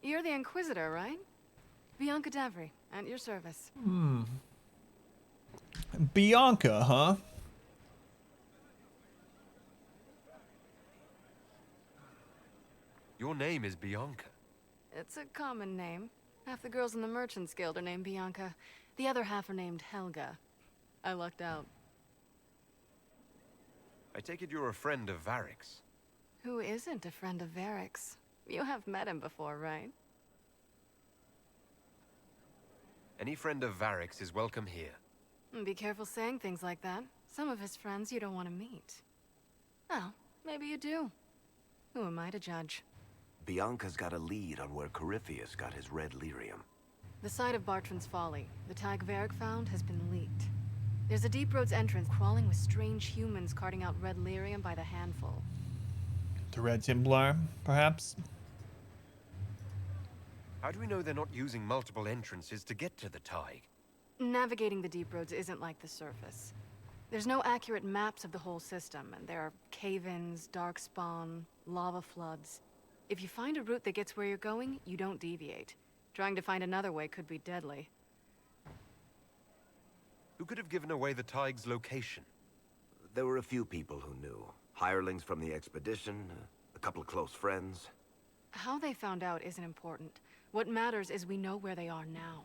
E: You're the Inquisitor, right? Bianca Davry, at your service.
A: Bianca, huh?
C: Your name is Bianca.
E: It's a common name. Half the girls in the Merchants Guild are named Bianca. The other half are named Helga. I lucked out.
C: I take it you're a friend of Varric's.
E: Who isn't a friend of Varric's? You have met him before, right?
C: Any friend of Varric's is welcome here.
E: Be careful saying things like that. Some of his friends you don't want to meet. Oh, maybe you do. Who am I to judge?
G: Bianca's got a lead on where Corypheus got his red lyrium.
E: The site of Bartran's Folly, the tag Varric found, has been leaked. There's a Deep Roads entrance crawling with strange humans carting out red lyrium by the handful.
A: The Red Templar, perhaps?
C: How do we know they're not using multiple entrances to get to the Tig?
E: Navigating the Deep Roads isn't like the surface. There's no accurate maps of the whole system, and there are cave-ins, darkspawn, lava floods. If you find a route that gets where you're going, you don't deviate. Trying to find another way could be deadly.
C: Who could have given away the Tig's location?
G: There were a few people who knew. Hirelings from the expedition, a couple of close friends.
K: How they found out isn't important. What matters is we know where they are now.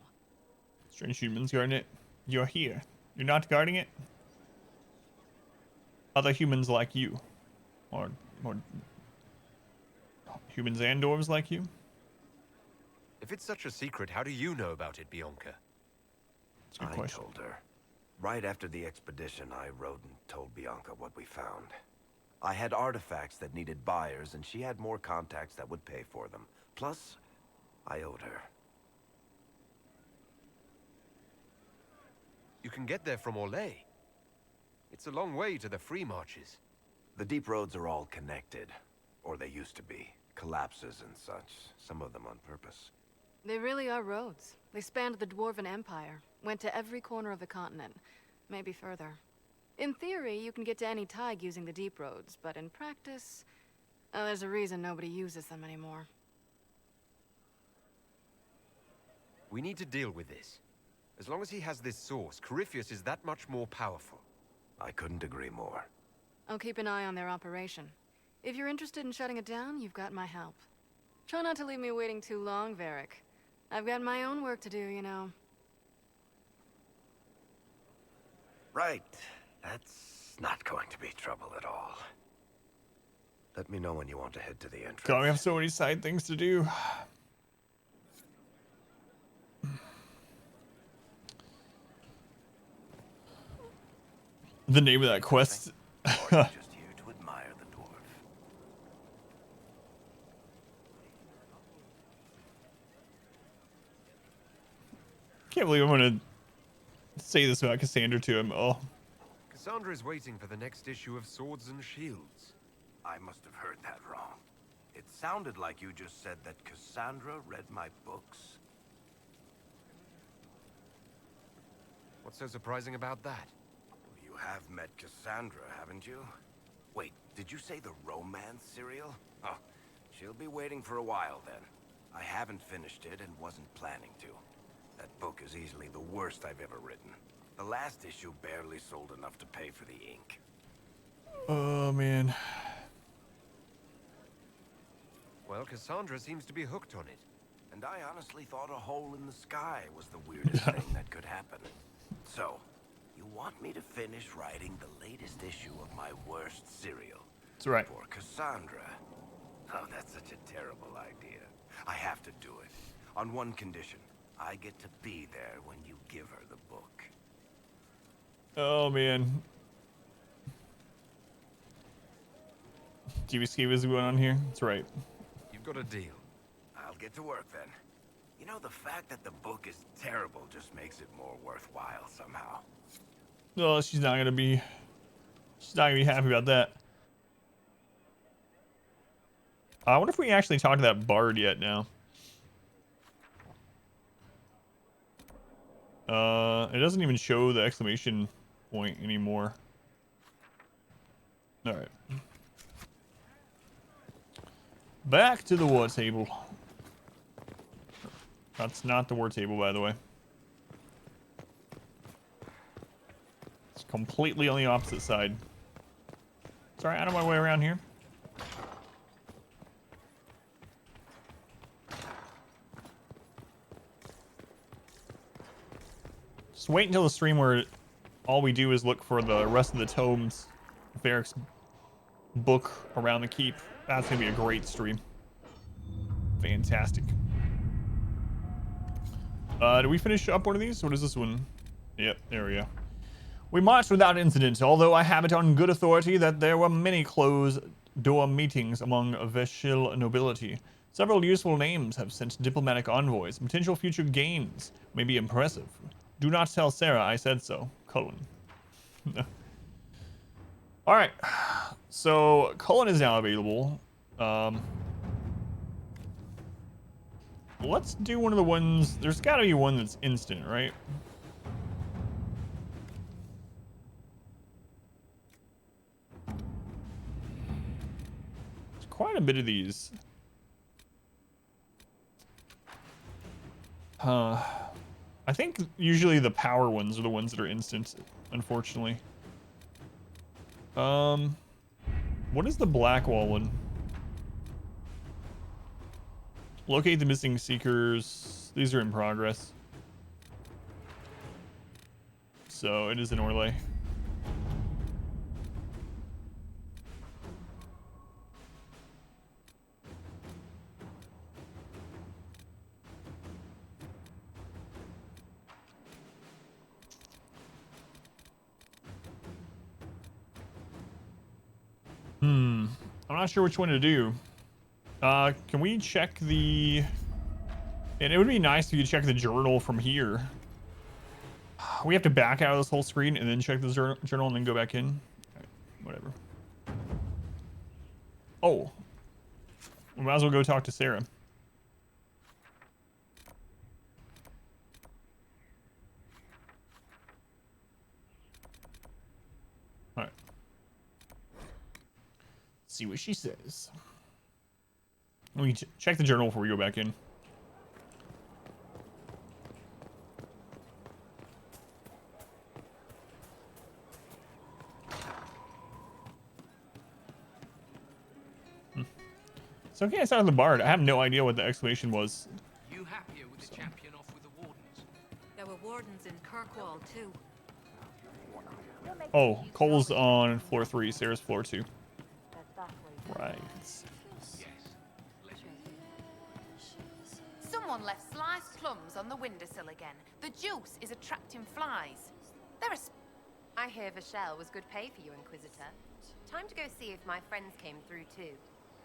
A: Strange humans guarding it. You're here. You're not guarding it? Other humans like you. Or humans and dwarves like you?
C: If it's such a secret, how do you know about it, Bianca?
A: That's a good
G: I
A: question.
G: told her. Right after the expedition, I wrote and told Bianca what we found. I had artifacts that needed buyers, and she had more contacts that would pay for them. Plus, I owed her.
C: You can get there from Orlais. It's a long way to the free marches.
G: The deep roads are all connected. Or they used to be. Collapses and such. Some of them on purpose.
K: They really are roads. They spanned the Dwarven Empire, went to every corner of the continent, maybe further. In theory, you can get to any tide using the deep roads, but in practice, there's a reason nobody uses them anymore.
C: We need to deal with this. As long as he has this source, Corypheus is that much more powerful.
G: I couldn't agree more.
K: I'll keep an eye on their operation. If you're interested in shutting it down, you've got my help. Try not to leave me waiting too long, Varric. I've got my own work to do, you know.
G: Right. That's not going to be trouble at all. Let me know when you want to head to the entrance.
A: God, we have so many side things to do. The name of that quest.
G: Or you're just here to admire the dwarf.
A: Can't believe I'm gonna say this about Cassandra to him. Oh,
C: Cassandra is waiting for the next issue of Swords and Shields.
G: I must have heard that wrong. It sounded like you just said that Cassandra read my books.
C: What's so surprising about that?
G: You have met Cassandra, haven't you? Wait, did you say the romance serial? Oh, she'll be waiting for a while then. I haven't finished it and wasn't planning to. That book is easily the worst I've ever written. The last issue barely sold enough to pay for the ink.
A: oh man.
C: Well, Cassandra seems to be hooked on it.
G: And I honestly thought a hole in the sky was the weirdest thing that could happen. So, you want me to finish writing the latest issue of my worst serial?
A: That's right.
G: For Cassandra? Oh, that's such a terrible idea. I have to do it. On one condition. I get to be there when you give her the book.
A: Oh man. GBSK was going on here. That's right.
C: You've got a deal.
G: I'll get to work then. You know, the fact that the book is terrible just makes it more worthwhile somehow.
A: Oh, she's not gonna be happy about that. I wonder if we actually talked to that bard yet now. It doesn't even show the exclamation point anymore. All right. Back to the war table. That's not the war table, by the way. It's completely on the opposite side. Sorry, out of my way around here. Just wait until the stream where all we do is look for the rest of the tomes, Varric's book around the keep. That's gonna be a great stream. Fantastic. Did we finish up one of these? What is this one? Yep, there we go. We marched without incident, although I have it on good authority that there were many closed-door meetings among Veshil nobility. Several useful names have sent diplomatic envoys. Potential future gains may be impressive. Do not tell Sarah I said so. Cullen. Alright. So, Cullen is now available. Let's do one of the ones... There's got to be one that's instant, right? There's quite a bit of these. I think usually the power ones are the ones that are instant, unfortunately. What is the Blackwall one? Locate the missing seekers. These are in progress. So it is in Orlais. I'm not sure which one to do. Can we check the... And it would be nice if you could check the journal from here. We have to back out of this whole screen and then check the journal and then go back in. Right, whatever. Oh. We might as well go talk to Sarah. Alright. See what she says. We can check the journal before we go back in. It's okay, I started the bard. I have no idea what the exclamation was.
M: You happier with the champion off with the wardens?
B: There were wardens in Kirkwall too.
A: Oh, Cole's on floor 3, Sarah's floor 2. Right.
N: Someone left sliced plums on the windowsill again. The juice is attracting flies.
O: I hear Vachelle was good pay for you, Inquisitor. Time to go see if my friends came through too.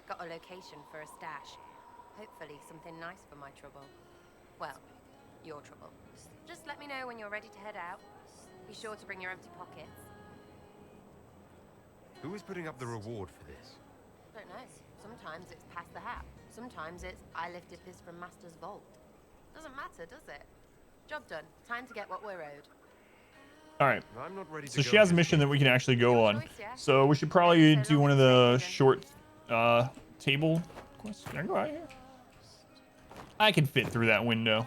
O: Got a location for a stash. Hopefully something nice for my trouble. Well, your trouble. Just let me know when you're ready to head out. Be sure to bring your empty pockets.
C: Who is putting up the reward for this?
O: Don't know. Sometimes it's pass the hat. Sometimes it's I lifted this from Master's vault. Doesn't matter, does it? Job done. Time to get what we're owed.
A: Alright.
C: I'm not ready to
A: So she has a mission that we can actually go on. So we should probably do one of the short table quests. Can I go out here? I can fit through that window.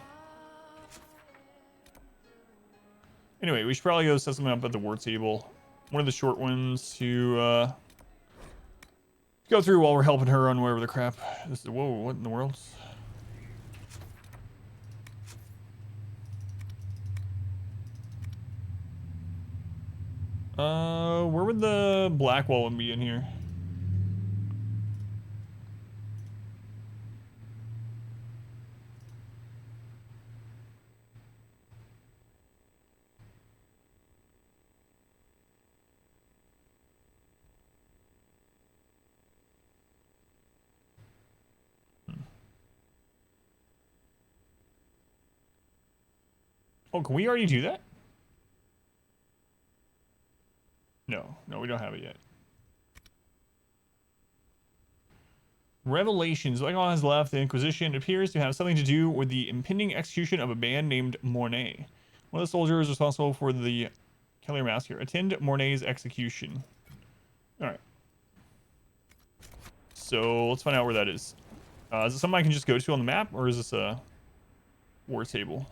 A: Anyway, we should probably go set something up at the war table. One of the short ones to go through while we're helping her on whatever the crap. This is, whoa, what in the world? Where would the Blackwall one be in here? Oh, can we already do that? No, we don't have it yet. Revelations. Like all has left, the Inquisition appears to have something to do with the impending execution of a man named Mornay. One of the soldiers responsible for the Kellier massacre. Attend Mornay's execution. Alright. So, let's find out where that is. Is it something I can just go to on the map, or is this a war table?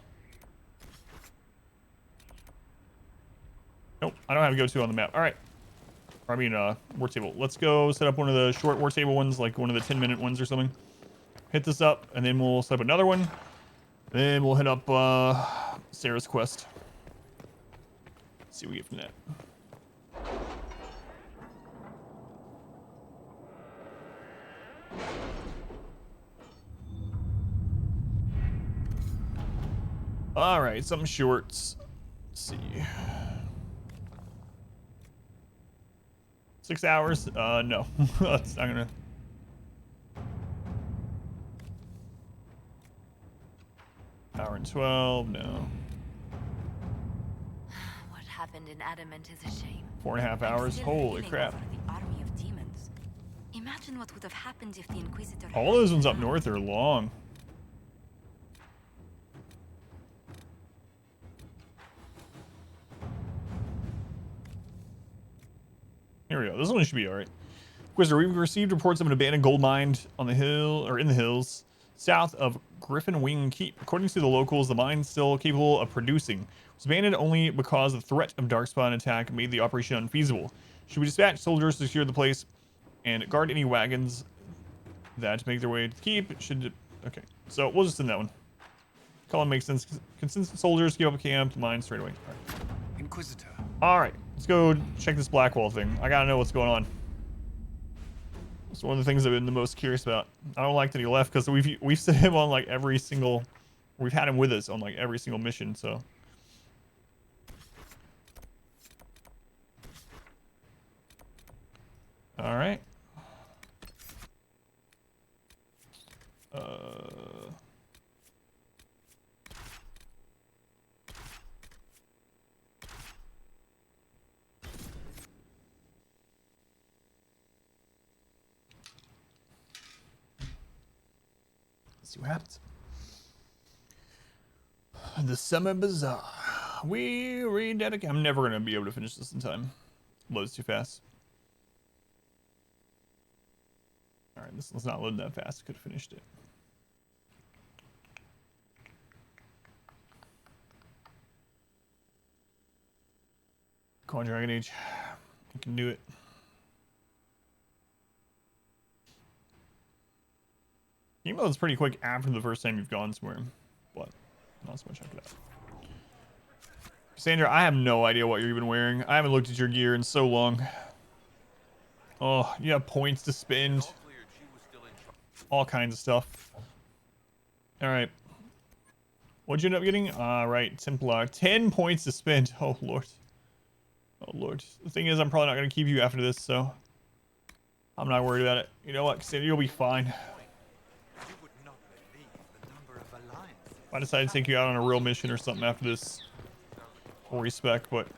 A: Nope, I don't have to go to on the map. All right. I mean, war table. Let's go set up one of the short war table ones, like one of the 10-minute ones or something. Hit this up, and then we'll set up another one. Then we'll hit up Sarah's quest. Let's see what we get from that. All right, something shorts. Let's see. 6 hours? No. That's not gonna... Hour and 12, no.
B: What happened in Adamant is a shame.
A: 4.5 hours? Holy crap.
B: The army of demons. Imagine what would have happened if the Inquisitor...
A: All those ones up north are long. Here we go. This one should be all right. Inquisitor, we've received reports of an abandoned gold mine on the hill, or in the hills, south of Griffin Wing Keep. According to the locals, the mine is still capable of producing. It was abandoned only because the threat of darkspawn attack made the operation unfeasible. Should we dispatch soldiers to secure the place and guard any wagons that make their way to the keep? Okay. So we'll just send that one. Colin makes sense. Consistent soldiers keep up camp. Mine straight away. All right.
L: Inquisitor.
A: All right, let's go check this Blackwall thing. I gotta know what's going on. It's one of the things I've been the most curious about. I don't like that he left because we've sent him on like every single. We've had him with us on like every single mission. So. All right. Let's see what happens. The Summer Bazaar. We rededicate. I'm never gonna be able to finish this in time. Loads too fast. All right, let's not load that fast. Could have finished it. Come on, Dragon Age. You can do it. Game mode's pretty quick after the first time you've gone somewhere, but not so much after that. Cassandra, I have no idea what you're even wearing. I haven't looked at your gear in so long. Oh, you have points to spend. All kinds of stuff. All right. What'd you end up getting? Right, Templar. 10 points to spend. Oh, Lord. Oh, Lord. The thing is, I'm probably not going to keep you after this, so I'm not worried about it. You know what, Cassandra, you'll be fine. If I decide to take you out on a real mission or something after this, full respect, but...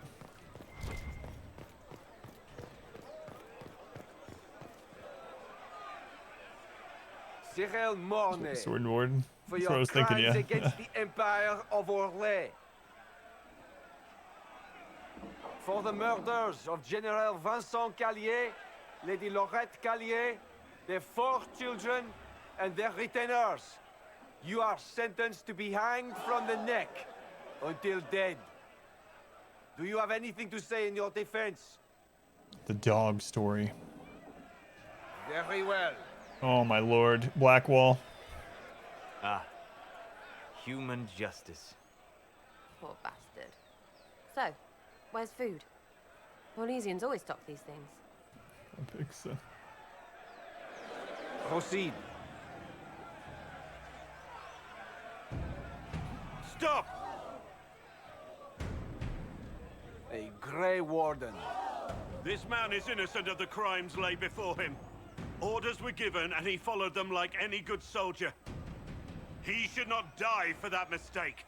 P: Cyril Mornay,
A: Sword Warden.
P: for
A: That's
P: your
A: what I was thinking,
P: crimes
A: yeah.
P: against the Empire of Orlais. For the murders of General Vincent Callier, Lady Laurette Callier, their 4 children, and their retainers. You are sentenced to be hanged from the neck until dead. Do you have anything to say in your defense?
A: The dog story.
P: Very well.
A: Oh, my Lord. Blackwall.
F: Ah. Human justice.
O: Poor bastard. So, where's food? Orlesians always stock these things.
A: I think so.
P: Proceed. Stop! A Grey Warden.
Q: This man is innocent of the crimes laid before him. Orders were given and he followed them like any good soldier. He should not die for that mistake.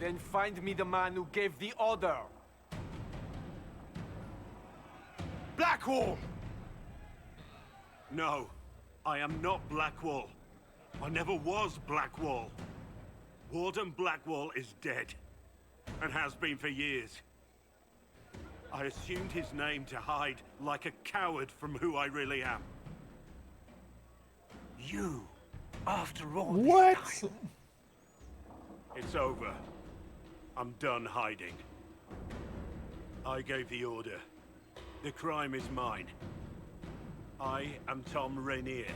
P: Then find me the man who gave the order.
Q: Blackwall! No, I am not Blackwall. I never was Blackwall. Warden Blackwall is dead, and has been for years. I assumed his name to hide like a coward from who I really am. You, after all this time. It's over. I'm done hiding. I gave the order. The crime is mine. I am Tom Rainier.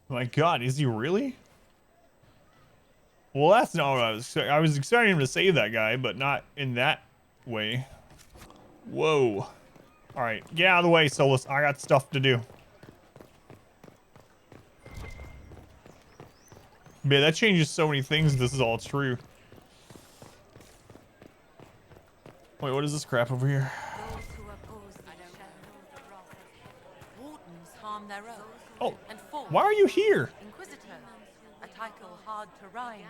A: My God, is he really? Well, that's not what I was expecting. I was expecting him to save that guy, but not in that way. Whoa. All right, get out of the way, Solus. I got stuff to do. Man, that changes so many things if this is all true. Wait, what is this crap over here?
R: Wardens harm their own.
A: Oh,
R: and fall.
A: why are you here?
R: Inquisitor, a title hard to rhyme.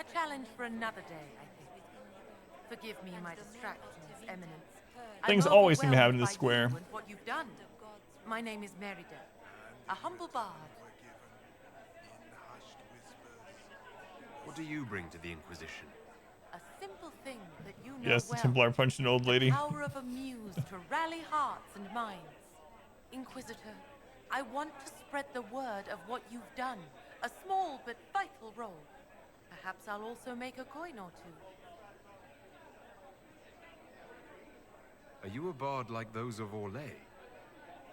R: A challenge for another day, I think. Forgive me my distractions, Eminence.
A: Things
R: I'm
A: always seem to
R: overwhelmed
A: happen in this
R: by
A: square.
R: you and what you've done. My name is Merida, a humble bard.
C: What do you bring to the Inquisition?
R: A simple thing that you know
A: Yes, the
R: well.
A: Templar punched an old lady.
R: The power of a muse to rally hearts and minds. Inquisitor, I want to spread the word of what you've done. A small but vital role. Perhaps I'll also make a coin or two.
C: Are you a bard like those of Orlais?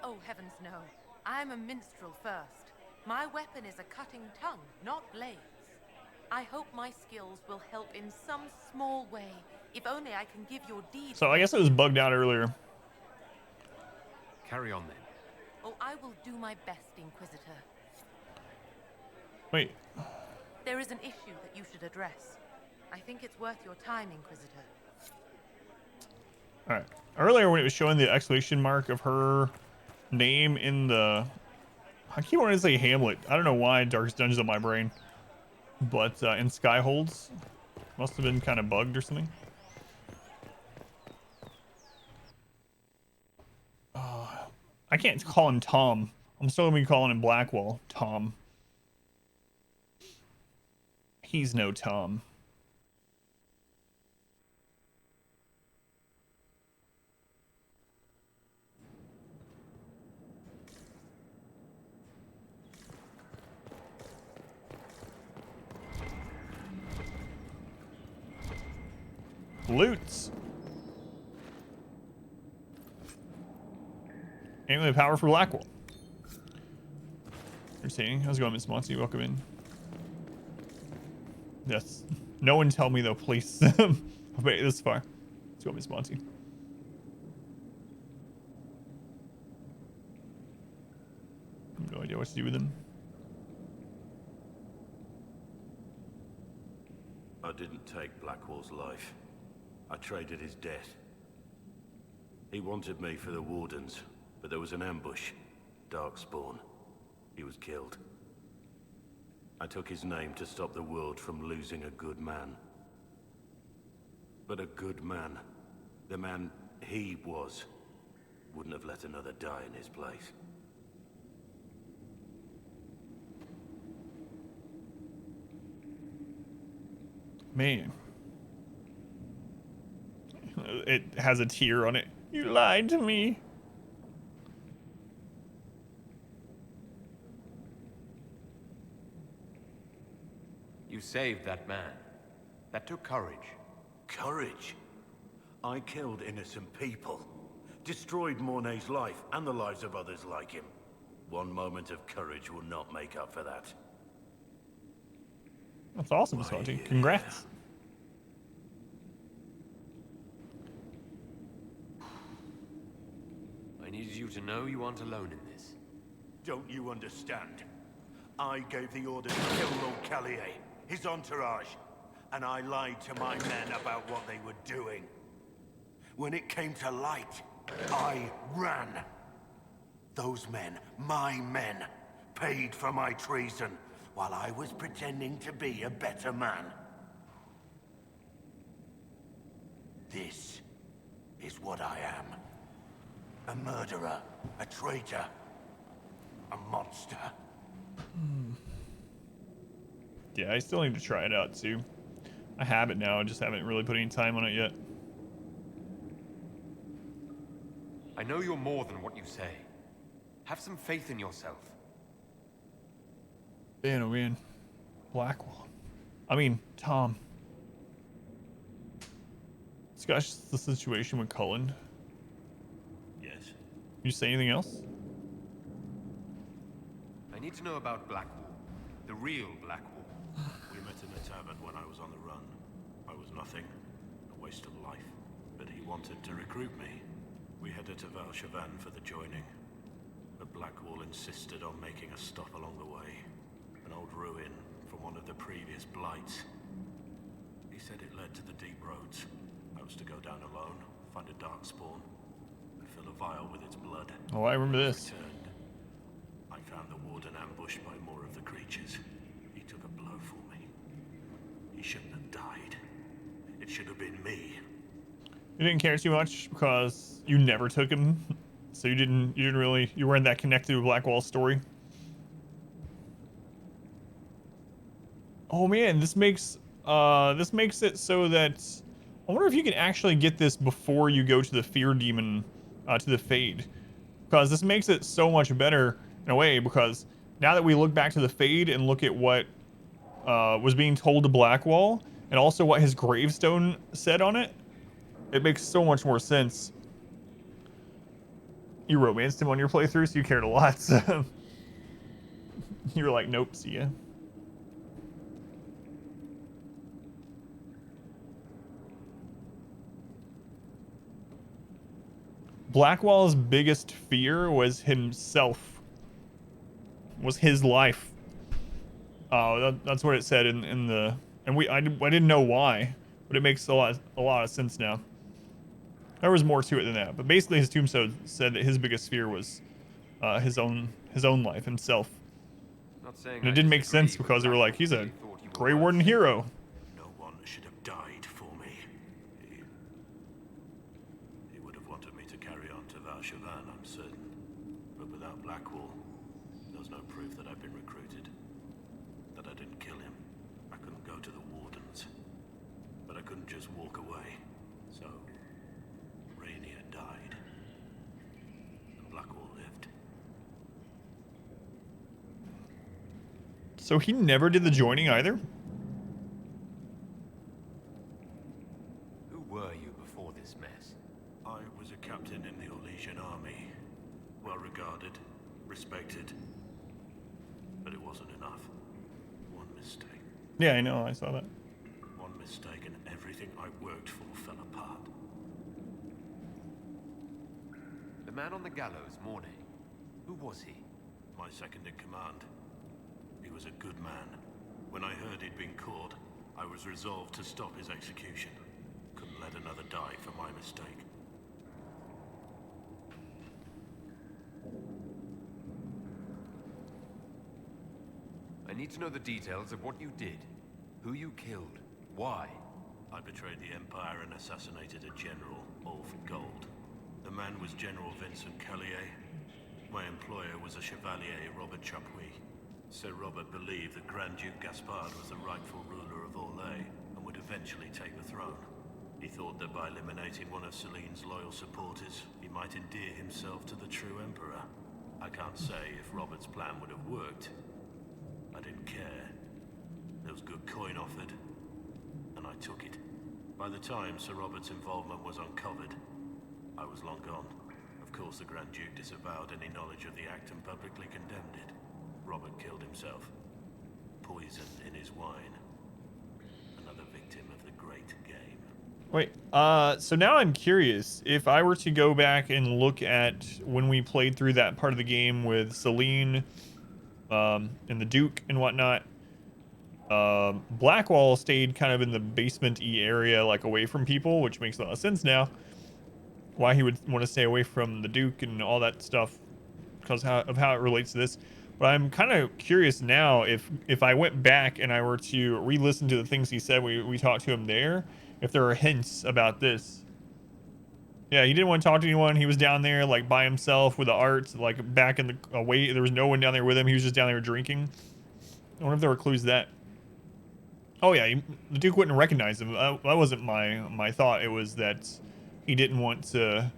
R: Oh, heavens no. I'm a minstrel first. My weapon is a cutting tongue, not blades. I hope my skills will help in some small way, if only I can give your deeds...
A: So I guess it was bugged out earlier.
C: Carry on then.
R: Oh, I will do my best, Inquisitor.
A: Wait.
R: There is an issue that you should address. I think it's worth your time, Inquisitor.
A: Alright. Earlier when it was showing the exclamation mark of her name in the... I keep wanting to say Hamlet. I don't know why Darkest Dungeons on my brain. But in Skyholds. Must have been kind of bugged or something. I can't call him Tom. I'm still going to be calling him Blackwall. Tom. He's no Tom. Loots. Anyway, power for Blackwall. Entertaining. How's it going, Miss Monty? Welcome in. Yes. No one tell me though, please. I've made it this far. Let's go, Miss Monty. No idea what to do with him.
S: I didn't take Blackwall's life. I traded his death. He wanted me for the Wardens, but there was an ambush. Darkspawn. He was killed. I took his name to stop the world from losing a good man. But a good man, the man he was, wouldn't have let another die in his place.
A: Man. It has a tear on it. You lied to me.
C: You saved that man. That took courage.
S: Courage? I killed innocent people. Destroyed Mornay's life and the lives of others like him. One moment of courage will not make up for that.
A: That's awesome, Miss Monty. Congrats.
C: I needed you to know you aren't alone in this.
S: Don't you understand? I gave the order to kill Lord Callier, his entourage, and I lied to my men about what they were doing. When it came to light, I ran. Those men, my men, paid for my treason while I was pretending to be a better man. This is what I am. A murderer, a traitor, a monster.
A: Yeah, I still need to try it out too. I have it now, I just haven't really put any time on it yet.
C: I know you're more than what you say. Have some faith in yourself.
A: Man, oh man. Blackwall. I mean, Tom. Discuss the situation with Cullen.
S: Yes.
A: You say anything else?
C: I need to know about Blackwall. The real Blackwall.
S: We met in a tavern when I was on the run. I was nothing. A waste of life. But he wanted to recruit me. We headed to Valchavan for the joining. But Blackwall insisted on making a stop along the way. An old ruin from one of the previous blights. He said it led to the deep roads. I was to go down alone, find a darkspawn, and fill a vial with its blood.
A: Oh, I remember this.
S: Returned. I found the warden ambushed by more of the creatures. He took a blow for me. He shouldn't have died. It should have been me.
A: You didn't care too much because you never took him, so you weren't that connected with Blackwall's story. Oh man, this makes it so that I wonder if you can actually get this before you go to the Fear Demon, to the Fade, because this makes it so much better in a way. Because now that we look back to the Fade and look at what was being told to Blackwall, and also what his gravestone said on it, it makes so much more sense. You romanced him on your playthrough, so you cared a lot. So you were like, nope, see ya. Blackwall's biggest fear was himself. Was his life. That's what it said in the, and I didn't know why, but it makes a lot of sense now. There was more to it than that, but basically his tombstone said that his biggest fear was his own life, himself.
C: Not saying
A: And it
C: I
A: didn't make
C: disagree,
A: sense
C: but
A: because they were like,
C: Blackwall
A: he's a
C: really thought you were
A: Grey
C: worth
A: Warden
C: saving.
A: hero.
S: No one should have died for me. He would have wanted me to carry on to Val Chavan, I'm certain. But without Blackwall, there's no proof that I've been recruited. That I didn't kill him. I couldn't go to the Wardens. But I couldn't just walk away. So, Rainier died. And Blackwall lived.
A: So he never did the joining either?
C: Who were you before this mess?
S: I was a captain in the Orlesian army. Well regarded, respected. But it wasn't enough. One mistake.
A: Yeah, I know, I saw that.
S: One mistake and everything I worked for fell apart.
C: The man on the gallows, Mornay. Who was he?
S: My second in command. He was a good man. When I heard he'd been caught, I was resolved to stop his execution. Couldn't let another die for my mistake.
C: I need to know the details of what you did. Who you killed. Why?
S: I betrayed the Empire and assassinated a general, all for gold. The man was General Vincent Callier. My employer was a Chevalier, Robert Chapuis. Sir Robert believed that Grand Duke Gaspard was the rightful ruler of Orlais and would eventually take the throne. He thought that by eliminating one of Celine's loyal supporters, he might endear himself to the true Emperor. I can't say if Robert's plan would have worked. I didn't care. There was good coin offered, and I took it. By the time Sir Robert's involvement was uncovered, I was long gone. Of course, the Grand Duke disavowed any knowledge of the act and publicly condemned it. Robert killed himself. Poison in his wine. Another victim of the great game.
A: Wait, so now I'm curious. If I were to go back and look at when we played through that part of the game with Celine, and the Duke and whatnot, Blackwall stayed kind of in the basement-y area, like away from people, which makes a lot of sense now. Why he would want to stay away from the Duke and all that stuff because of how it relates to this. But I'm kind of curious now if I went back and I were to re-listen to the things he said, we talked to him there, if there are hints about this. Yeah, he didn't want to talk to anyone. He was down there like by himself with the art, like back in the away. There was no one down there with him. He was just down there drinking. I wonder if there were clues to that. Oh yeah, the Duke wouldn't recognize him. That wasn't my thought. It was that he didn't want to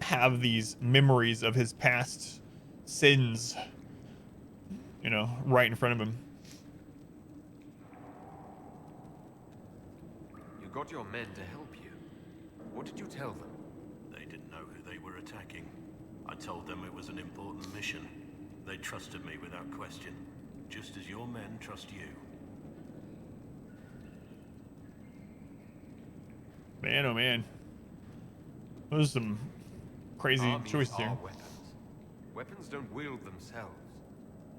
A: have these memories of his past sins, you know, right in front of him.
C: You got your men to help you. What did you tell them?
S: They didn't know who they were attacking. I told them it was an important mission. They trusted me without question, just as your men trust you.
A: Man, oh man. Those are some crazy
C: Armies
A: choices
C: are
A: here.
C: weapons. Weapons don't wield themselves.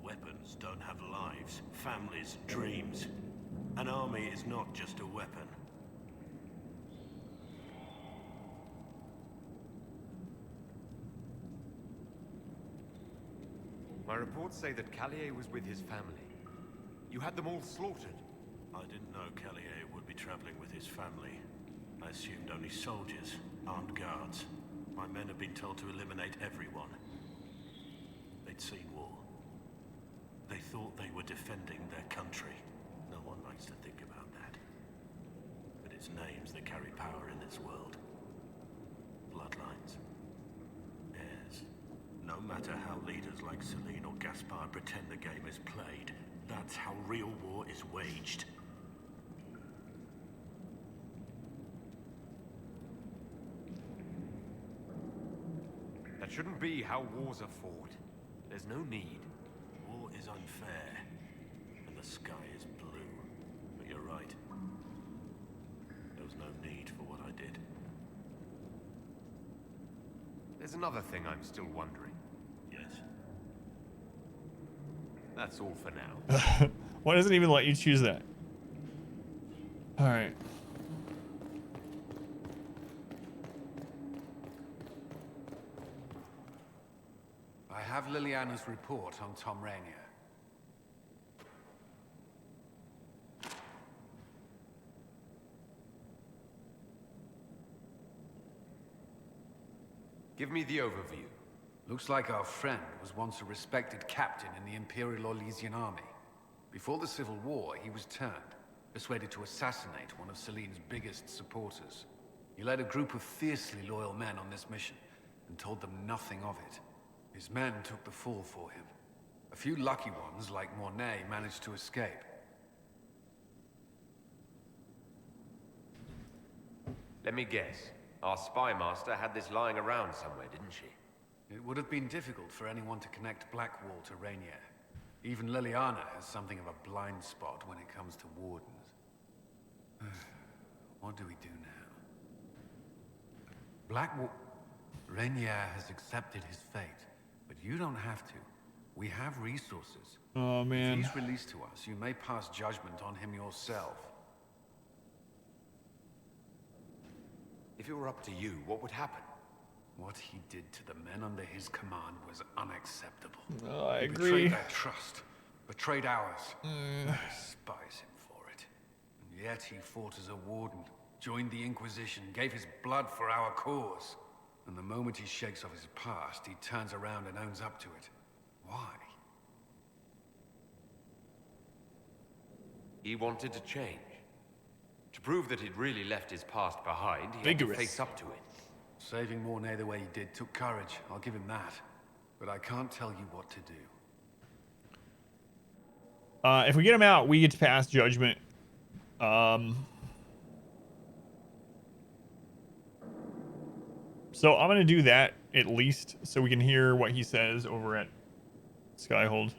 S: Weapons don't have lives, families, dreams. An army is not just a weapon.
C: My reports say that Callier was with his family. You had them all slaughtered.
S: I didn't know Callier would be traveling with his family. I assumed only soldiers, armed guards. My men have been told to eliminate everyone. They'd seen war. They thought they were defending their country. No one likes to think about that. But it's names that carry power in this world. Bloodlines. Heirs. No matter how leaders like Celine or Gaspard pretend the game is played, That's how real war is waged.
C: That shouldn't be how wars are fought. There's no need.
S: War is unfair, and the sky is blue. But you're right. There was no need for what I did.
C: There's another thing I'm still wondering.
S: Yes.
C: That's all for now.
A: Why doesn't it even let you choose that? All right.
T: I have Liliana's report on Tom Rainier.
C: Give me the overview.
T: Looks like our friend was once a respected captain in the Imperial Orlesian army. Before the Civil War, he was turned, persuaded to assassinate one of Celene's biggest supporters. He led a group of fiercely loyal men on this mission, and told them nothing of it. His men took the fall for him. A few lucky ones, like Mornay, managed to escape.
C: Let me guess. Our spy master had this lying around somewhere, didn't she?
T: It would have been difficult for anyone to connect Blackwall to Rainier. Even Liliana has something of a blind spot when it comes to wardens. What do we do now? Blackwall... Rainier has accepted his fate, but you don't have to. We have resources.
A: Oh, man.
T: If he's released to us, you may pass judgment on him yourself.
C: If it were up to you, what would happen?
T: What he did to the men under his command was unacceptable.
A: I
T: He
A: agree.
T: betrayed their trust, betrayed ours. I despise him for it. And yet he fought as a warden, joined the Inquisition, gave his blood for our cause. And the moment he shakes off his past, he turns around and owns up to it. Why?
C: He wanted to change. To prove that he'd really left his past behind, he had to face up to it.
T: Saving Mornay the way he did took courage, I'll give him that. But I can't tell you what to do.
A: If we get him out, we get to pass judgment. So I'm gonna do that at least, so we can hear what he says over at Skyhold.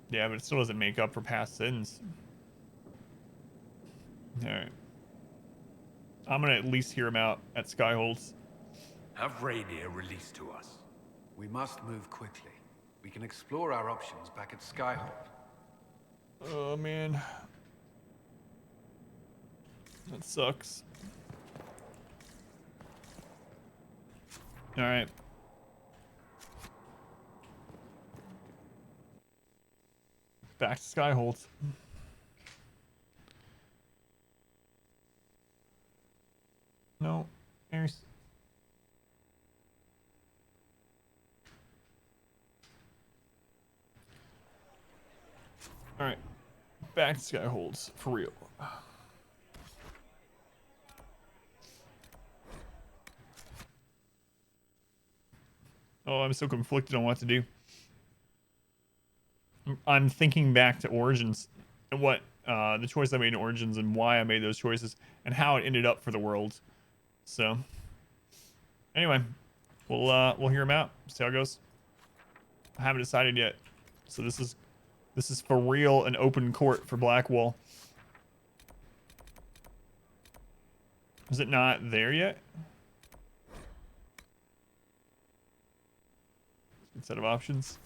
A: Yeah, but it still doesn't make up for past sins. All right. I'm gonna at least hear him out at Skyholds.
C: Have Rainier released to us.
T: We must move quickly. We can explore our options back at Skyhold.
A: Oh man, that sucks. All right. Back to Skyhold. No, there's. All right, back to Skyholds for real. Oh, I'm so conflicted on what to do. I'm thinking back to Origins and what the choice I made in Origins and why I made those choices and how it ended up for the world. So, anyway, we'll hear him out. See how it goes. I haven't decided yet. So this is for real an open court for Blackwall. Is it not there yet? Set of options.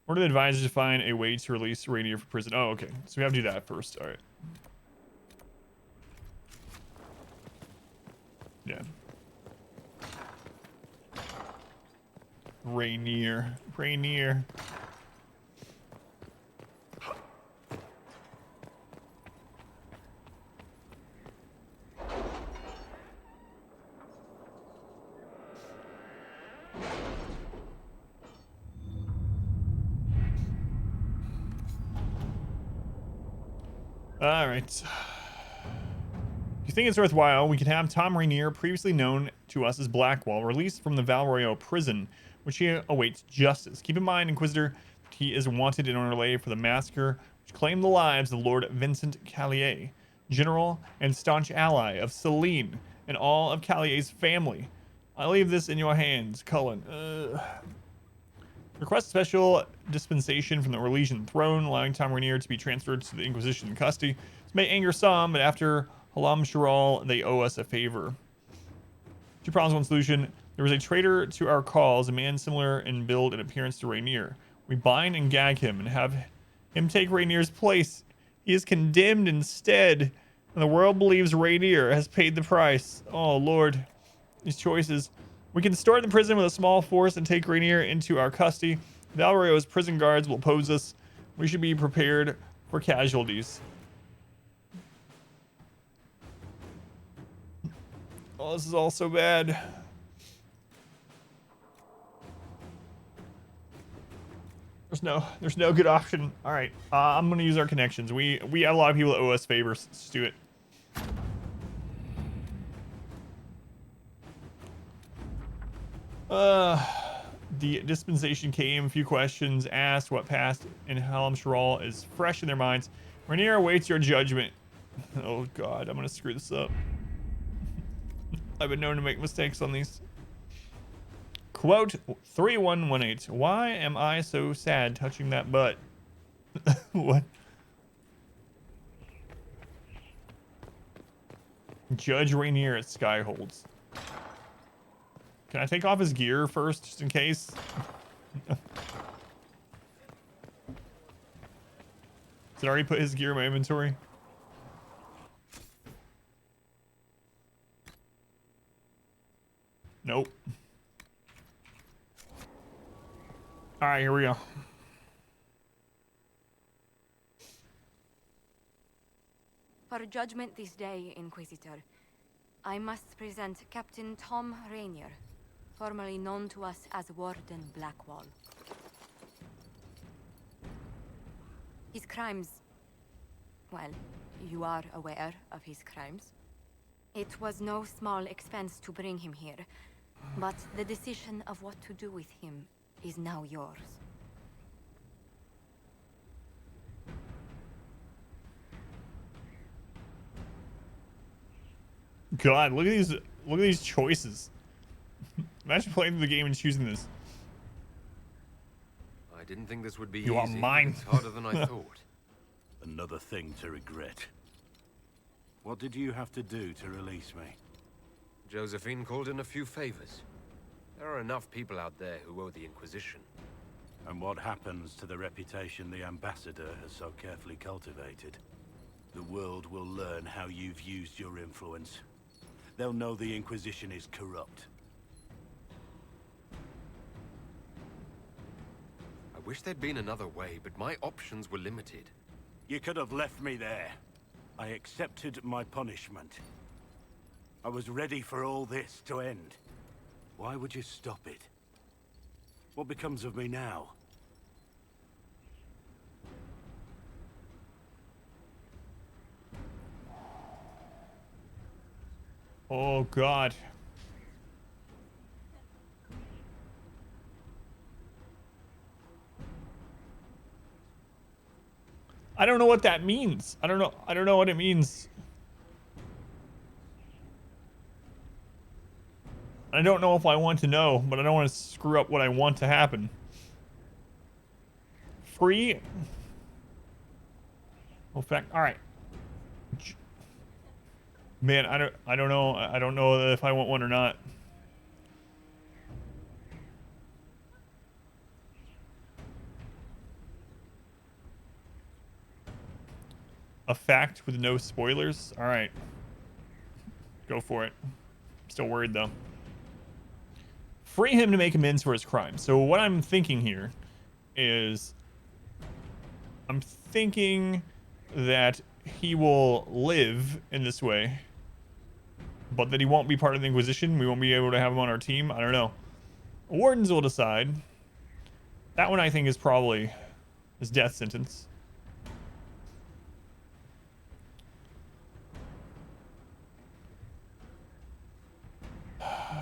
A: Order the advisors to find a way to release Rainier from prison. Oh, okay. So we have to do that first. All right. Yeah. Rainier. All right. think it's worthwhile, we could have Tom Rainier, previously known to us as Blackwall, released from the Val Royeaux prison, which he awaits justice. Keep in mind, Inquisitor, he is wanted in Orlais for the massacre which claimed the lives of Lord Vincent Callier, general and staunch ally of Celine and all of Callier's family. I leave this in your hands, Cullen. Request special dispensation from the Orlesian throne, allowing Tom Rainier to be transferred to the Inquisition custody. This may anger some, but after Halam Shiral, they owe us a favor. 2 problems, 1 solution. There was a traitor to our cause, a man similar in build and appearance to Rainier. We bind and gag him and have him take Rainier's place. He is condemned instead, and the world believes Rainier has paid the price. Oh, Lord. These choices. We can store the prison with a small force and take Rainier into our custody. Val Royeaux's prison guards will oppose us. We should be prepared for casualties. Oh, this is all so bad. There's no good option. All right, I'm gonna use our connections. We have a lot of people that owe us favors. Let's do it. The dispensation came. A few questions asked. What passed in Halam Shiral is fresh in their minds. Rainier awaits your judgment. Oh God, I'm gonna screw this up. I've been known to make mistakes on these. Quote 3118. Why am I so sad touching that butt? What? Judge Rainier at Skyholds. Can I take off his gear first, just in case? Did I already put his gear in my inventory? Nope. All right, here we go.
B: For judgment this day, Inquisitor, I must present Captain Tom Rainier, formerly known to us as Warden Blackwall. His crimes... well, you are aware of his crimes. It was no small expense to bring him here, but the decision of what to do with him is now yours.
A: God, look at these choices. Imagine playing the game and choosing this.
C: I didn't think this would be
A: You are
C: easy.
A: mine.
C: It's harder than I thought.
S: Another thing to regret. What did you have to do to release me?
C: Josephine called in a few favors. There are enough people out there who owe the Inquisition.
S: And what happens to the reputation the Ambassador has so carefully cultivated? The world will learn how you've used your influence. They'll know the Inquisition is corrupt.
C: I wish there'd been another way, but my options were limited.
S: You could have left me there. I accepted my punishment. I was ready for all this to end. Why would you stop it? What becomes of me now?
A: Oh God. I don't know what that means. I don't know what it means. I don't know if I want to know, but I don't want to screw up what I want to happen. Free. Well, fact. All right. Man, I don't know. I don't know if I want one or not. A fact with no spoilers. All right. Go for it. I'm still worried though. Free him to make amends for his crime. So what I'm thinking here is I'm thinking that he will live in this way, but that he won't be part of the Inquisition. We won't be able to have him on our team. I don't know. Wardens will decide. That one I think is probably his death sentence.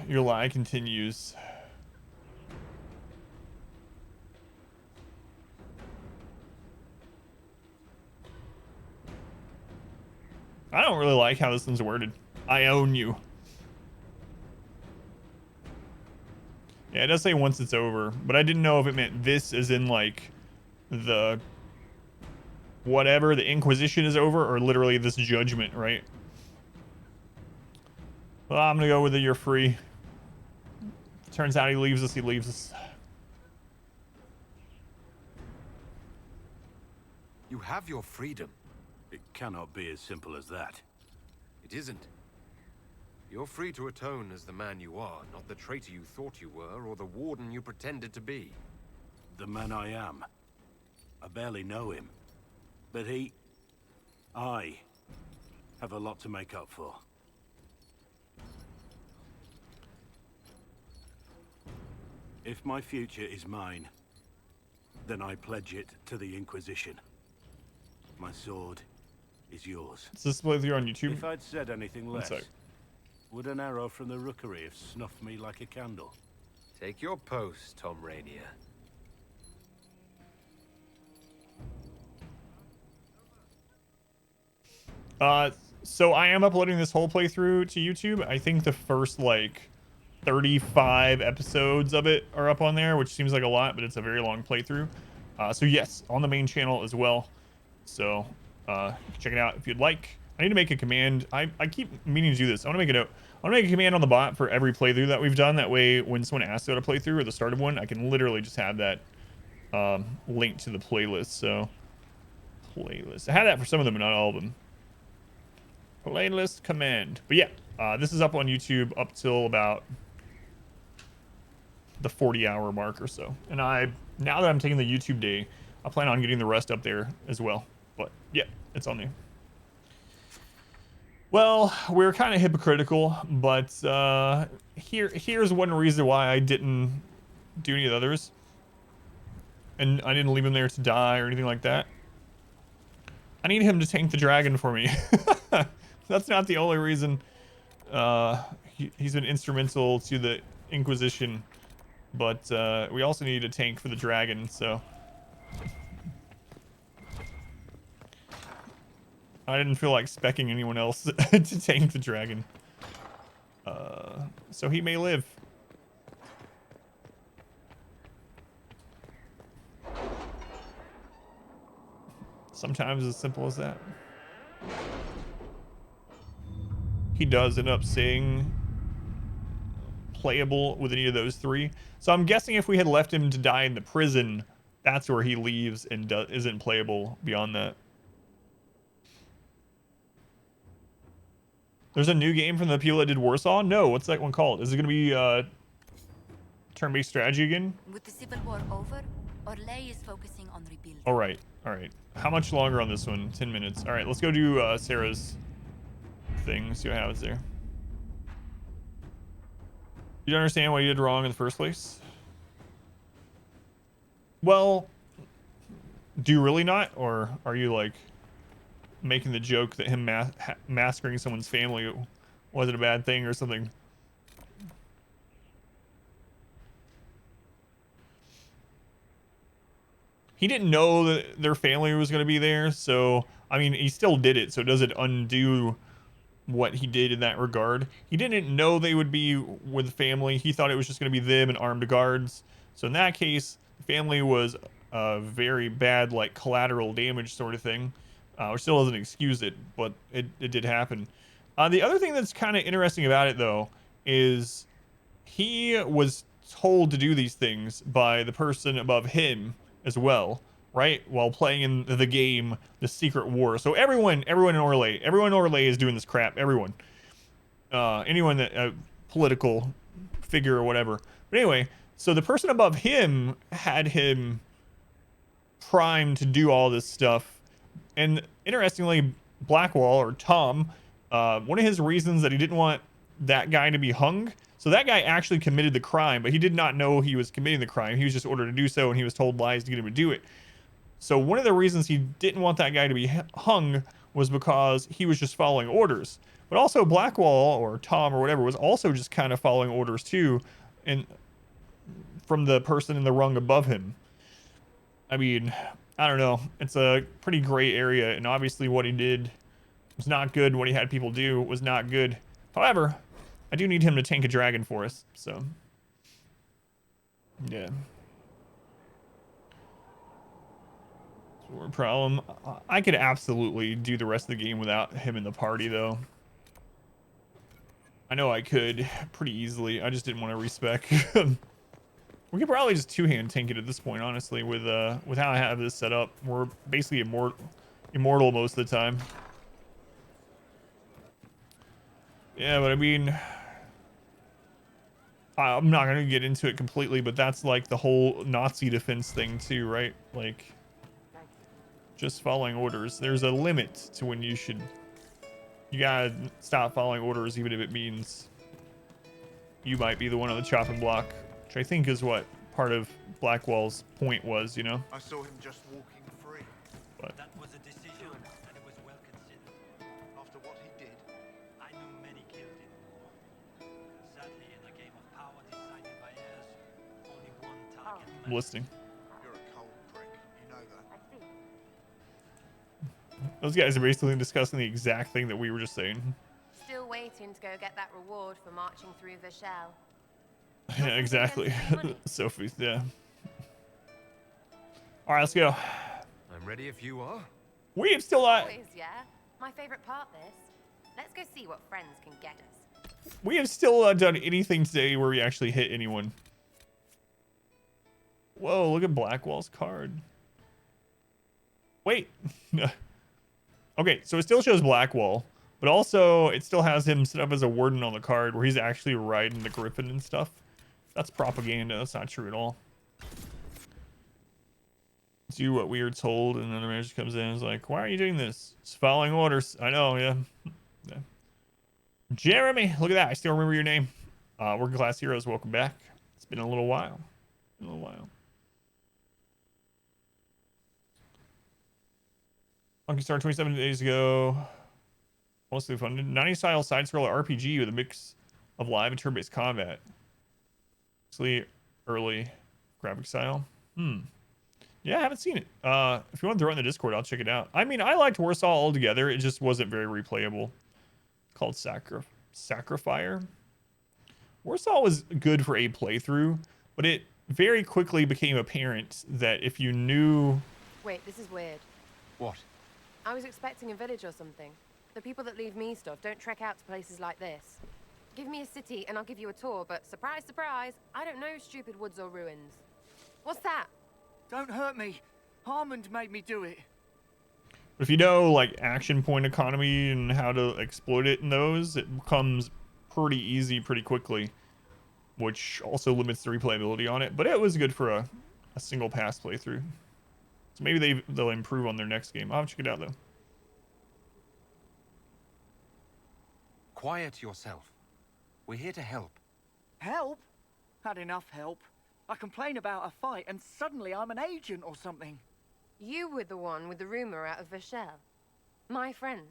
A: Your lie continues. I don't really like how this one's worded. I own you. Yeah, it does say once it's over, but I didn't know if it meant this as in like the whatever, the Inquisition is over, or literally this judgment, right? Well, I'm gonna go with it. You're free. Turns out he leaves us. He leaves us.
C: You have your freedom.
S: It cannot be as simple as that.
C: It isn't. You're free to atone as the man you are, not the traitor you thought you were, or the warden you pretended to be.
S: The man I am. I barely know him. But I have a lot to make up for. If my future is mine, then I pledge it to the Inquisition. My sword is yours.
A: Is this playthrough on YouTube?
S: If I'd said anything less, would an arrow from the rookery have snuffed me like a candle?
C: Take your post, Tom Rainier.
A: So I am uploading this whole playthrough to YouTube. I think the first like 35 episodes of it are up on there, which seems like a lot, but it's a very long playthrough. So yes, on the main channel as well. So check it out if you'd like. I need to make a command. I keep meaning to do this. I want to make a note. I want to make a command on the bot for every playthrough that we've done. That way, when someone asks about a playthrough or the start of one, I can literally just have that linked to the playlist. So playlist. I had that for some of them, but not all of them. Playlist command. But yeah, this is up on YouTube up till about the 40-hour mark or so. And now that I'm taking the YouTube day, I plan on getting the rest up there as well. But yeah, it's on there. Well, we're kind of hypocritical, but here's one reason why I didn't do any of the others. And I didn't leave him there to die or anything like that. I need him to tank the dragon for me. That's not the only reason. He's been instrumental to the Inquisition, but we also need a tank for the dragon, so I didn't feel like specking anyone else to tank the dragon. So he may live. Sometimes as simple as that. He does end up staying playable with any of those three. So I'm guessing if we had left him to die in the prison, that's where he leaves and isn't playable beyond that. There's a new game from the people that did Warsaw? No, what's that one called? Is it going to be turn-based strategy again?
B: With the Civil War over, Orlais is focusing on rebuilding.
A: All right. How much longer on this one? 10 minutes. All right, let's go do Sarah's thing, see what happens there. You don't understand what you did wrong in the first place? Well, do you really not? Or are you like making the joke that him massacring someone's family wasn't a bad thing or something? He didn't know that their family was going to be there, so I mean, he still did it, so does it undo what he did in that regard? He didn't know they would be with family. He thought it was just going to be them and armed guards. So in that case, the family was a very bad, like, collateral damage sort of thing, which still doesn't excuse it, but it did happen. The other thing that's kind of interesting about it, though, is he was told to do these things by the person above him as well, right? While playing in the game, the Secret War. So everyone in Orlais is doing this crap. Everyone, anyone that political figure or whatever. But anyway, so the person above him had him primed to do all this stuff. And interestingly, Blackwall or Tom, one of his reasons that he didn't want that guy to be hung. So that guy actually committed the crime, but he did not know he was committing the crime. He was just ordered to do so, and he was told lies to get him to do it. So one of the reasons he didn't want that guy to be hung was because he was just following orders. But also Blackwall or Tom or whatever was also just kind of following orders too, and from the person in the rung above him. I mean, I don't know. It's a pretty gray area, and obviously what he did was not good. What he had people do was not good. However, I do need him to tank a dragon for us, so yeah. Problem. I could absolutely do the rest of the game without him in the party, though. I know I could pretty easily. I just didn't want to respec. We could probably just two-hand tank it at this point, honestly, with how I have this set up. We're basically immortal most of the time. Yeah, but I mean, I'm not gonna get into it completely, but that's like the whole Nazi defense thing too, right? Like, just following orders. There's a limit to when you gotta stop following orders, even if it means you might be the one on the chopping block, which I think is what part of Blackwall's point was, you know?
U: I saw him just walking free.
A: But
U: that was a decision, and it was well considered. After what he did, I knew many killed in war. Sadly, in a game of power decided by heirs, only one target matters.
A: listing.
U: You're a cold prick. You know that.
A: Those guys are basically discussing the exact thing that we were just saying.
O: Still waiting to go get that reward for marching through Vishal.
A: Yeah, exactly. Sophie, yeah. All right, let's go.
C: I'm ready if you are.
A: We have still
O: Always, yeah. My favorite part this. Let's go see what friends can get us.
A: we have still done anything today where we actually hit anyone. Whoa, look at Blackwall's card. Wait. Okay, so it still shows Blackwall, but also it still has him set up as a warden on the card where he's actually riding the griffin and stuff. That's propaganda. That's not true at all. Do what we are told, and then the manager comes in and is like, why are you doing this? It's following orders. I know, yeah. Yeah. Jeremy, look at that. I still remember your name. Working Class Heroes, welcome back. It's been a little while. A little while. Monkey Star 27 days ago. Mostly funded. 90 style side scroller RPG with a mix of live and turn-based combat. Mostly early graphic style. Yeah, I haven't seen it. If you want to throw it in the Discord, I'll check it out. I mean, I liked Warsaw altogether. It just wasn't very replayable. Called Sacrifier. Warsaw was good for a playthrough, but it very quickly became apparent that if you knew...
O: Wait, this is weird.
C: What?
O: I was expecting a village or something. The people that leave me stuff don't trek out to places like this. Give me a city and I'll give you a tour, but surprise, surprise, I don't know stupid woods or ruins. What's that?
V: Don't hurt me. Harmond made me do it.
A: If you know, like, action point economy and how to exploit it in those, it becomes pretty easy pretty quickly, which also limits the replayability on it. But it was good for a single pass playthrough. So maybe they'll improve on their next game. I'll have to check it out, though.
C: Quiet yourself. We're here to help.
V: Help? Had enough help. I complain about a fight and suddenly I'm an agent or something.
O: You were the one with the rumor out of Vishal. My friend.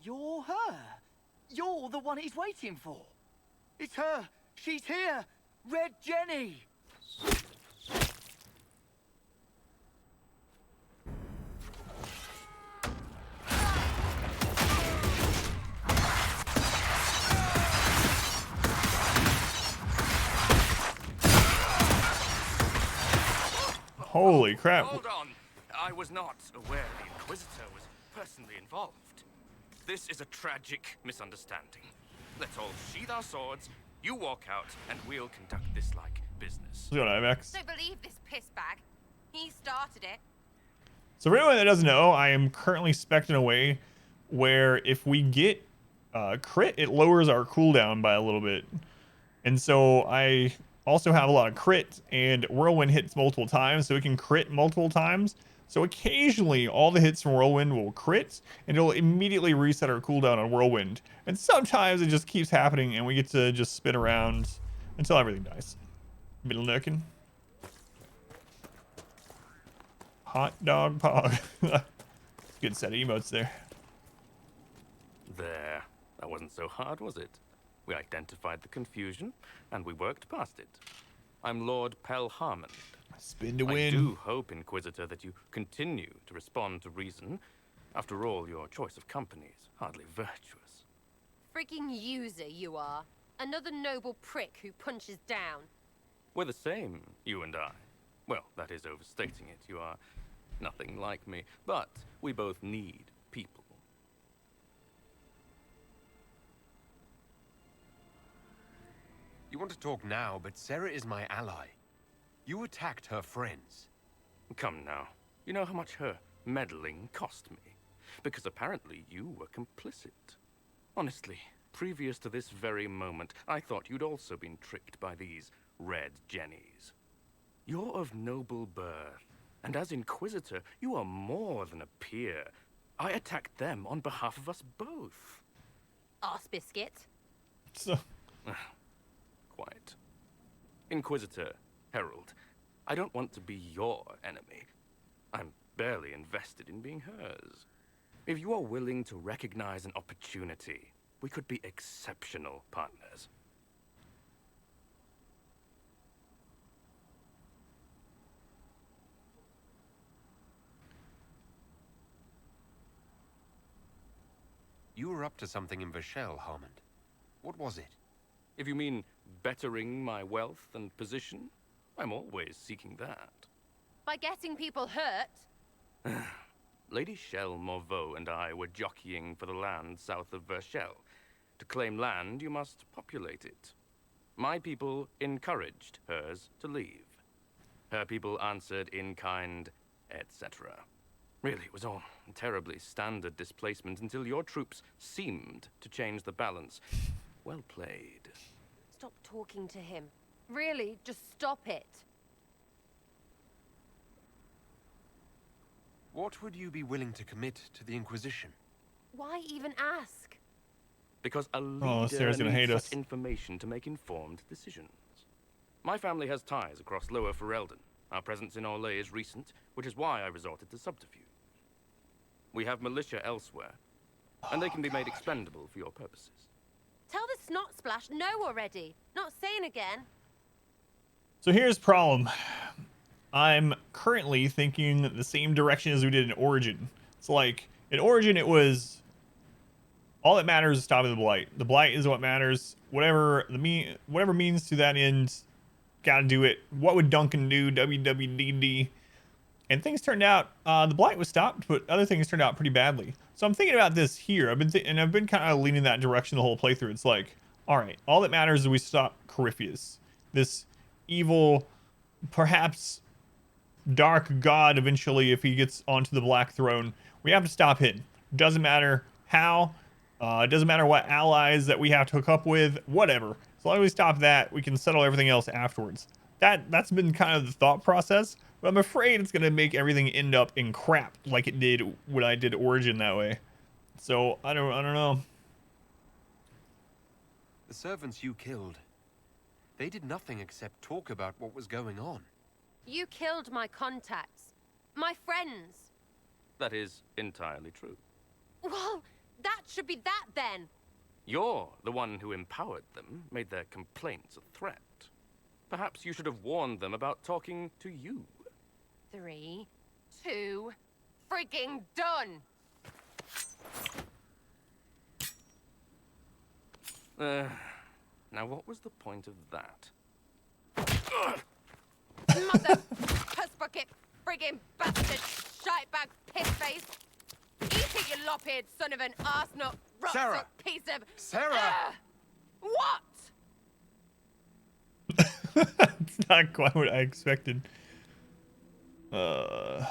V: You're her. You're the one he's waiting for. It's her. She's here. Red Jenny.
A: Holy crap.
F: Hold on. I was not aware the Inquisitor was personally involved. This is a tragic misunderstanding. Let's all sheathe our swords, you walk out, and we'll conduct this like business.
A: Let's go to IMAX.
O: Don't believe this piss bag. He started it.
A: So for anyone that doesn't know, I am currently spec'd in a way where if we get crit, it lowers our cooldown by a little bit. And so I also have a lot of crit, and Whirlwind hits multiple times, so it can crit multiple times. So occasionally, all the hits from Whirlwind will crit, and it'll immediately reset our cooldown on Whirlwind. And sometimes it just keeps happening, and we get to just spin around until everything dies. Middle Nukin. Hot dog pog. Good set of emotes there.
F: There.
D: That wasn't so hard, was it? We identified the confusion, and we worked past it. I'm Lord Pel Harmond.
A: Spin to
D: I
A: win.
D: do hope, Inquisitor, that you continue to respond to reason. After all, your choice of company is hardly virtuous.
O: Freaking user you are. Another noble prick who punches down.
D: We're the same, you and I. Well, that is overstating it. You are nothing like me, but we both need people.
C: You want to talk now, but Sarah is my ally. You attacked her friends.
D: Come now. You know how much her meddling cost me? Because apparently you were complicit. Honestly, previous to this very moment, I thought you'd also been tricked by these red jennies. You're of noble birth, and as Inquisitor, you are more than a peer. I attacked them on behalf of us both.
O: Arse biscuit.
A: So...
D: Quite. Inquisitor, Herald, I don't want to be your enemy. I'm barely invested in being hers. If you are willing to recognize an opportunity, we could be exceptional partners.
C: You were up to something in Vashel, Harmond. What was it?
D: If you mean bettering my wealth and position, I'm always seeking that.
O: By getting people hurt?
D: Lady Shell Morveau and I were jockeying for the land south of Vershel. To claim land, you must populate it. My people encouraged hers to leave. Her people answered in kind, etc. Really, it was all terribly standard displacement until your troops seemed to change the balance. Well played.
O: Stop talking to him. Really, just stop it.
C: What would you be willing to commit to the Inquisition?
O: Why even ask?
D: Because a leader
A: Sarah's gonna hate
D: needs
A: us.
D: such information to make informed decisions. My family has ties across Lower Ferelden. Our presence in Orlais is recent, which is why I resorted to subterfuge. We have militia elsewhere, and they can be made expendable for your purposes.
O: Tell the snot splash no already. Not saying again.
A: So here's the problem. I'm currently thinking the same direction as we did in Origin. It's like, in Origin it was, all that matters is stopping the Blight. The Blight is what matters. Whatever means to that end, gotta do it. What would Duncan do? WWDD. And things turned out, the Blight was stopped, but other things turned out pretty badly. So I'm thinking about this here. I've been kind of leaning that direction the whole playthrough. It's like, all right, all that matters is we stop Corypheus, this evil, perhaps dark god eventually if he gets onto the Black Throne. We have to stop him. Doesn't matter how, it doesn't matter what allies that we have to hook up with, whatever. As long as we stop that, we can settle everything else afterwards. That's been kind of the thought process, but I'm afraid it's gonna make everything end up in crap like it did when I did Origin that way. So I don't know.
C: The servants you killed, they did nothing except talk about what was going on.
O: You killed my contacts. My friends.
D: That is entirely true.
O: Well, that should be that then.
D: You're the one who empowered them, made their complaints a threat. Perhaps you should have warned them about talking to you.
O: 3, 2, frigging done!
D: Now what was the point of that?
O: Mother puss bucket, frigging bastard, shitebag, piss-face. Eat it, you lop-eared son of an arsenal,
C: Sarah!
O: piece of...
C: Sarah!
O: What?
A: It's not quite what I expected.
C: I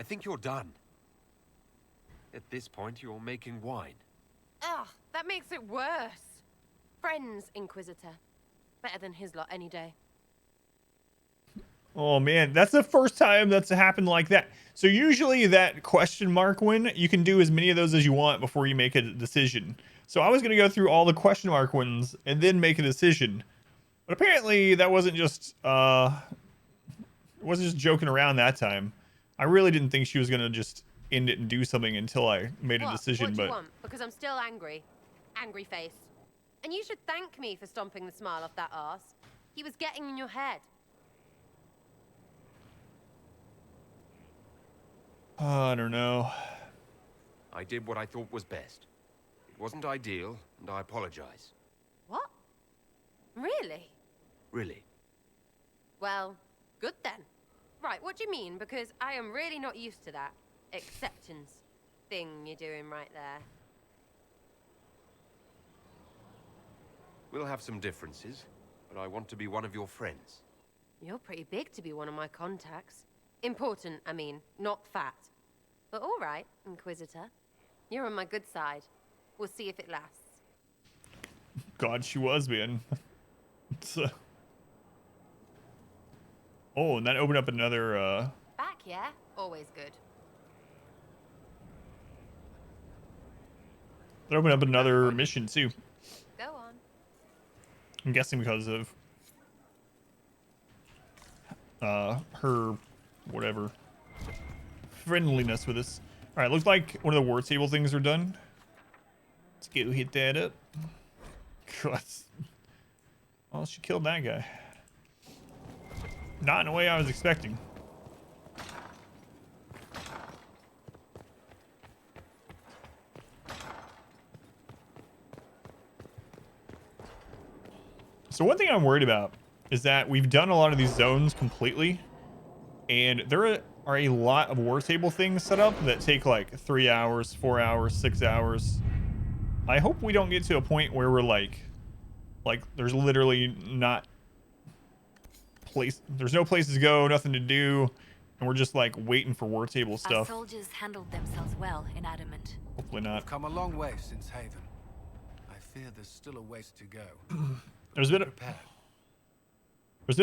C: think you're done. At this point, you're making wine.
O: Ugh, that makes it worse. Friends, Inquisitor. Better than his lot any day.
A: Oh man, that's the first time that's happened like that. So usually that question mark one, you can do as many of those as you want before you make a decision. So I was going to go through all the question mark ones and then make a decision. But apparently that wasn't just joking around that time. I really didn't think she was gonna just end it and do something until I made a decision.
O: What do you
A: But
O: want? Because I'm still angry. Angry face. And you should thank me for stomping the smile off that arse. He was getting in your head.
A: I don't know.
C: I did what I thought was best. It wasn't ideal, and I apologize.
O: What? Really?
C: Really.
O: Well, good then. Right, what do you mean? Because I am really not used to that acceptance thing you're doing right there.
C: We'll have some differences, but I want to be one of your friends.
O: You're pretty big to be one of my contacts. Important, I mean, not fat. But all right, Inquisitor. You're on my good side. We'll see if it lasts.
A: God, she was, man. Oh, and that opened up another,
O: Back, yeah? Always good.
A: that opened up another mission, too.
O: Go on.
A: I'm guessing because of, her, whatever, friendliness with us. All right, looks like one of the war table things are done. Let's go hit that up. God. Well, she killed that guy. Not in the way I was expecting. So one thing I'm worried about is that we've done a lot of these zones completely, and there are a lot of war table things set up that take like 3 hours, 4 hours, 6 hours. I hope we don't get to a point where we're like there's literally there's no places to go, nothing to do, and we're just like waiting for war table
H: Our
A: stuff.
H: soldiers handled themselves well in Adamant.
A: Hopefully not.
T: We've come a long way since Haven. I fear there's still a ways to go.
A: There's been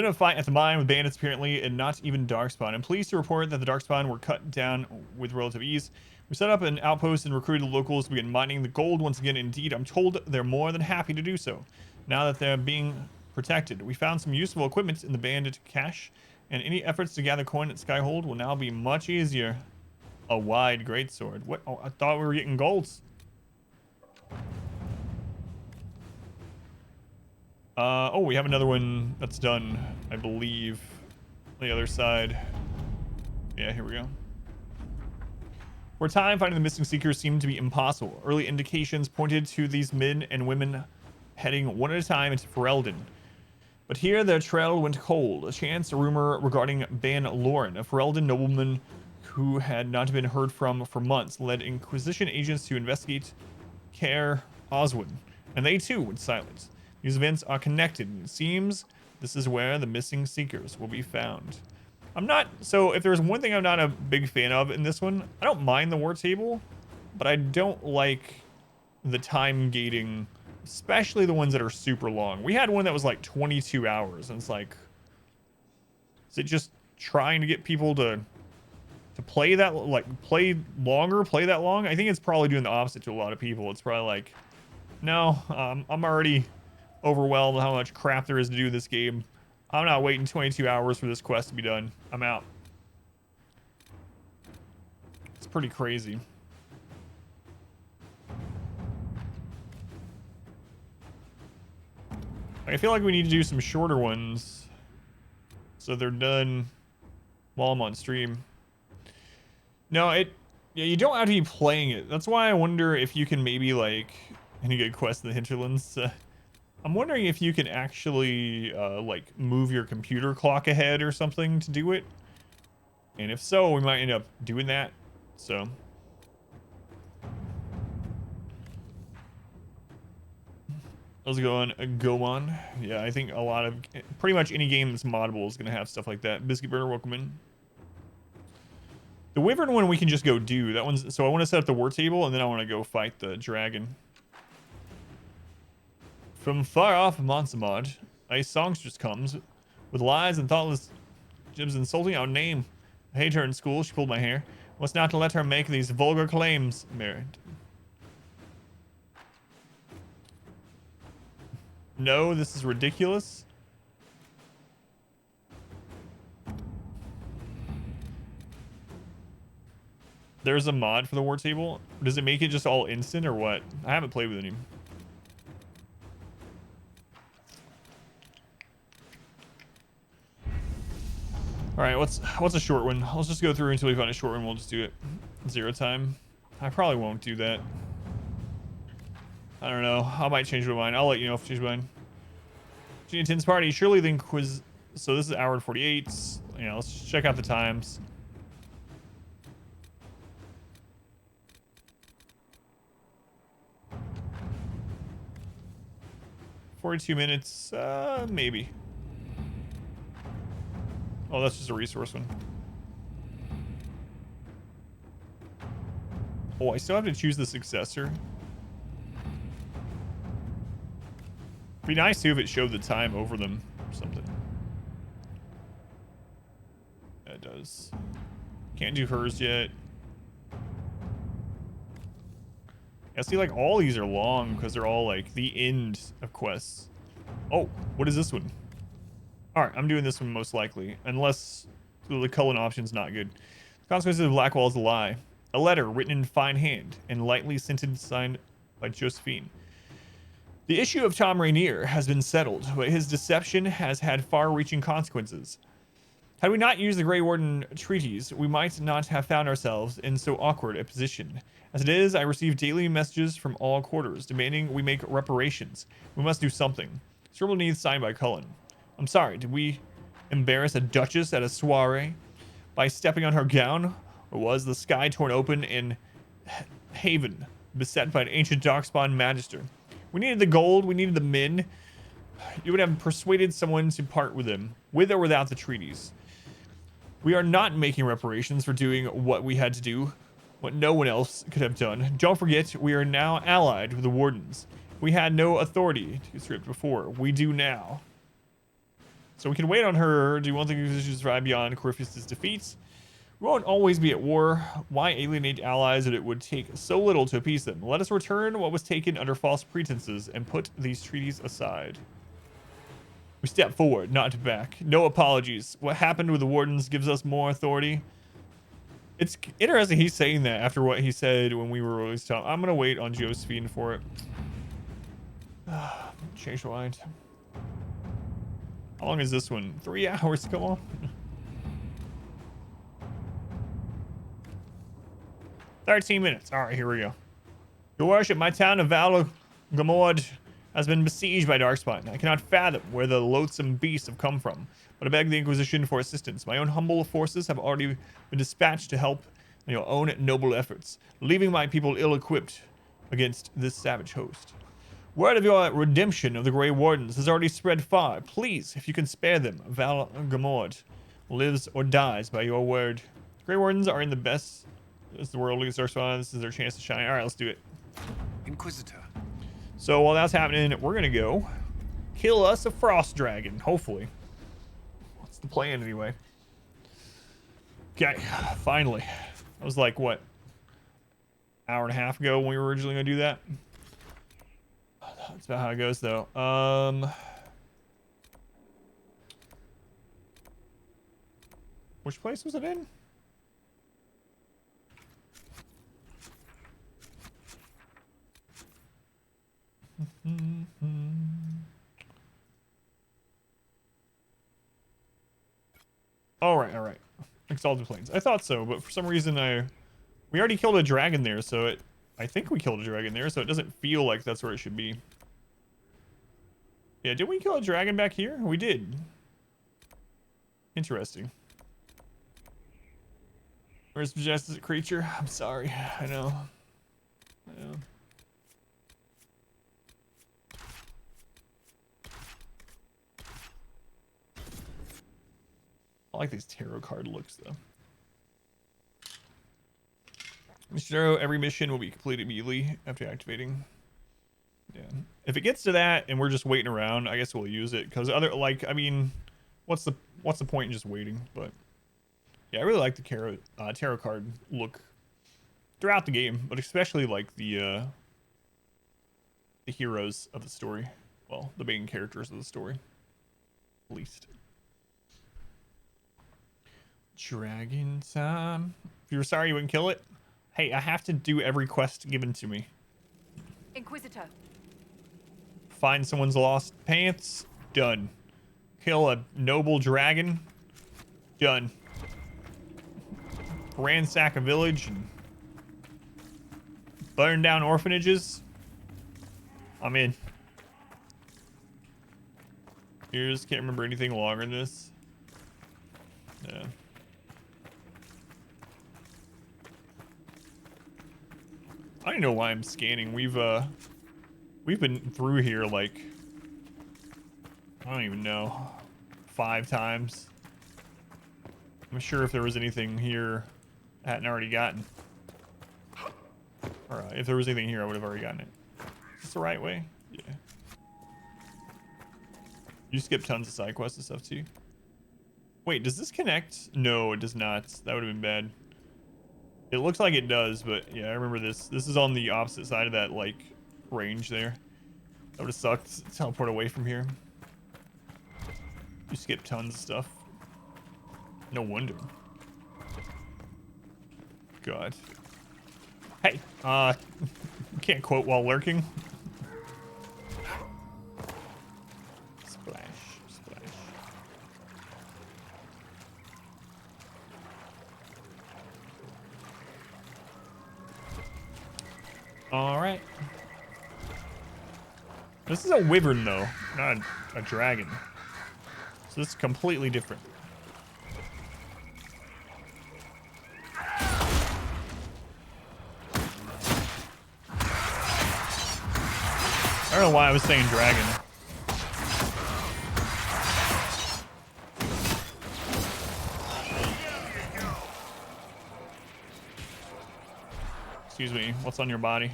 A: a fight at the mine with bandits apparently, and not even Darkspawn. I'm pleased to report that the Darkspawn were cut down with relative ease. We set up an outpost and recruited locals to begin mining the gold once again. Indeed, I'm told they're more than happy to do so, now that they're being protected. We found some useful equipment in the bandit cache, and any efforts to gather coin at Skyhold will now be much easier. A wide greatsword. What? Oh, I thought we were getting golds. Oh, we have another one that's done, I believe, on the other side. Yeah, here we go. For a time, finding the missing seekers seemed to be impossible. Early indications pointed to these men and women heading one at a time into Ferelden. But here their trail went cold. A chance rumor regarding Ban Loren, a Ferelden nobleman who had not been heard from for months, led Inquisition agents to investigate Caer Oswin, and they too went silent. These events are connected, and it seems this is where the missing seekers will be found. So if there's one thing I'm not a big fan of in this one, I don't mind the war table, but I don't like the time gating, especially the ones that are super long. We had one that was like 22 hours, and it's like, is it just trying to get people to play that, like, play longer, play that long? I think it's probably doing the opposite to a lot of people. It's probably like, no, I'm already overwhelmed with how much crap there is to do this game. I'm not waiting 22 hours for this quest to be done. I'm out. It's pretty crazy. I feel like we need to do some shorter ones so they're done while I'm on stream. No, yeah, you don't have to be playing it. That's why I wonder if you can maybe, like, any good quest in the hinterlands. I'm wondering if you can actually like move your computer clock ahead or something to do it. And if so, we might end up doing that. So let's go on. Yeah, I think pretty much any game that's moddable is gonna have stuff like that. Biscuit Burner, welcome in. The Wyvern one we can just go do. That one's, so I want to set up the war table and then I want to go fight the dragon. From far off Monsamod, a songstress comes with lies and thoughtless jibs insulting our name. I hate her in school. She pulled my hair. What's not to let her make these vulgar claims? Merit. No, this is ridiculous. There's a mod for the war table. Does it make it just all instant or what? I haven't played with any. All right, what's a short one? Let's just go through until we find a short one. We'll just do it 0 time. I probably won't do that. I don't know. I might change my mind. I'll let you know if I change my mind. Gina Tin's party. Surely the quiz. So this is hour and 48. You know, let's check out the times. $42 minutes, maybe. Oh, that's just a resource one. Oh, I still have to choose the successor. Be nice too if it showed the time over them or something. Yeah, it does. Can't do hers yet. I see, like, all these are long because they're all like the end of quests. Oh, what is this one? All right, I'm doing this one most likely, unless the Cullen option's not good. The consequences of Blackwall is a lie. A letter written in fine hand and lightly scented, signed by Josephine. The issue of Tom Rainier has been settled, but his deception has had far-reaching consequences. Had we not used the Grey Warden treaties, we might not have found ourselves in so awkward a position. As it is, I receive daily messages from all quarters, demanding we make reparations. We must do something. Scribble needs signed by Cullen. I'm sorry, did we embarrass a duchess at a soiree by stepping on her gown? Or was the sky torn open in Haven, beset by an ancient darkspawn magister? We needed the gold, we needed the men. You would have persuaded someone to part with them, with or without the treaties. We are not making reparations for doing what we had to do, what no one else could have done. Don't forget, we are now allied with the Wardens. We had no authority to conscript before. We do now. So we can wait on her. Do you want the Inquisition to survive beyond Corypheus' defeats? We won't always be at war. Why alienate allies that it would take so little to appease them? Let us return what was taken under false pretenses and put these treaties aside. We step forward, not back. No apologies. What happened with the Wardens gives us more authority. It's interesting he's saying that after what he said when we were released. I'm going to wait on Josephine for it. Change my mind. How long is this one? 3 hours? Come on. 13 minutes. All right, here we go. Your worship, my town of Valgamord has been besieged by Darkspawn. I cannot fathom where the loathsome beasts have come from, but I beg the Inquisition for assistance. My own humble forces have already been dispatched to help in your own noble efforts, leaving my people ill-equipped against this savage host. Word of your redemption of the Grey Wardens has already spread far. Please, if you can spare them, Valgamord lives or dies by your word. Grey Wardens are in the best as the world against Darkspawn. This is their chance to shine. All right, let's do it.
U: Inquisitor.
A: So while that's happening, we're gonna go kill us a frost dragon. Hopefully, that's the plan anyway. Okay, finally. That was like what, hour and a half ago when we were originally gonna do that. That's about how it goes, though. Which place was it in? All right. Exalted Plains. I thought so, but for some reason we already killed a dragon there, so I think we killed a dragon there, so it doesn't feel like that's where it should be. Yeah, did we kill a dragon back here? We did. Interesting. Where's Majestic Creature? I'm sorry. I know. I like these tarot card looks, though. Mr. Darrow, every mission will be completed immediately after activating. Yeah. If it gets to that and we're just waiting around, I guess we'll use it. Because I mean, what's the point in just waiting? But yeah, I really like the tarot card look throughout the game, but especially like the heroes of the story. Well, the main characters of the story, at least. Dragon time. If you were sorry you wouldn't kill it, Hey, I have to do every quest given to me.
E: Inquisitor.
A: Find someone's lost pants. Done. Kill a noble dragon. Done. Ransack a village and burn down orphanages. I'm in. You just can't remember anything longer than this. Yeah. I don't know why I'm scanning. We've been through here like I don't even know 5 times. I'm sure if there was anything here I hadn't already gotten. Or if there was anything here I would have already gotten it. Is this the right way? Yeah. You skip tons of side quests and stuff too. Wait, does this connect? No, it does not. That would have been bad. It looks like it does, but yeah, I remember this. This is on the opposite side of that, like, range there. That would have sucked to teleport away from here. You skip tons of stuff. No wonder. God. Hey, you can't quote while lurking. Splash, splash. All right. This is a wyvern, though, not a dragon. So this is completely different. I don't know why I was saying dragon. Excuse me, what's on your body?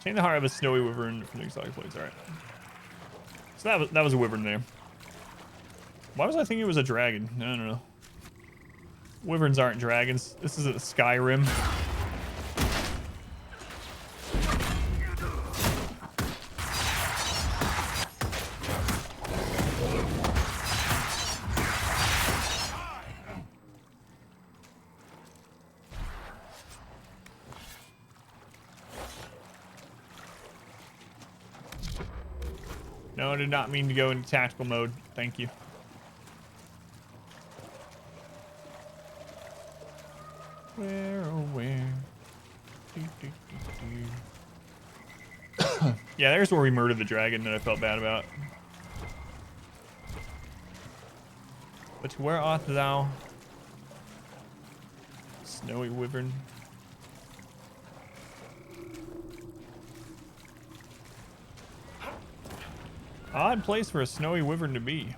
A: Chain the heart of a snowy wyvern from the exotic place. Alright. So that was a wyvern there. Why was I thinking it was a dragon? I don't know. Wyverns aren't dragons. This isn't Skyrim. No, I did not mean to go into tactical mode. Thank you. Where, oh where? Yeah, there's where we murdered the dragon that I felt bad about. But where art thou? Snowy wyvern. Odd place for a snowy wyvern to be.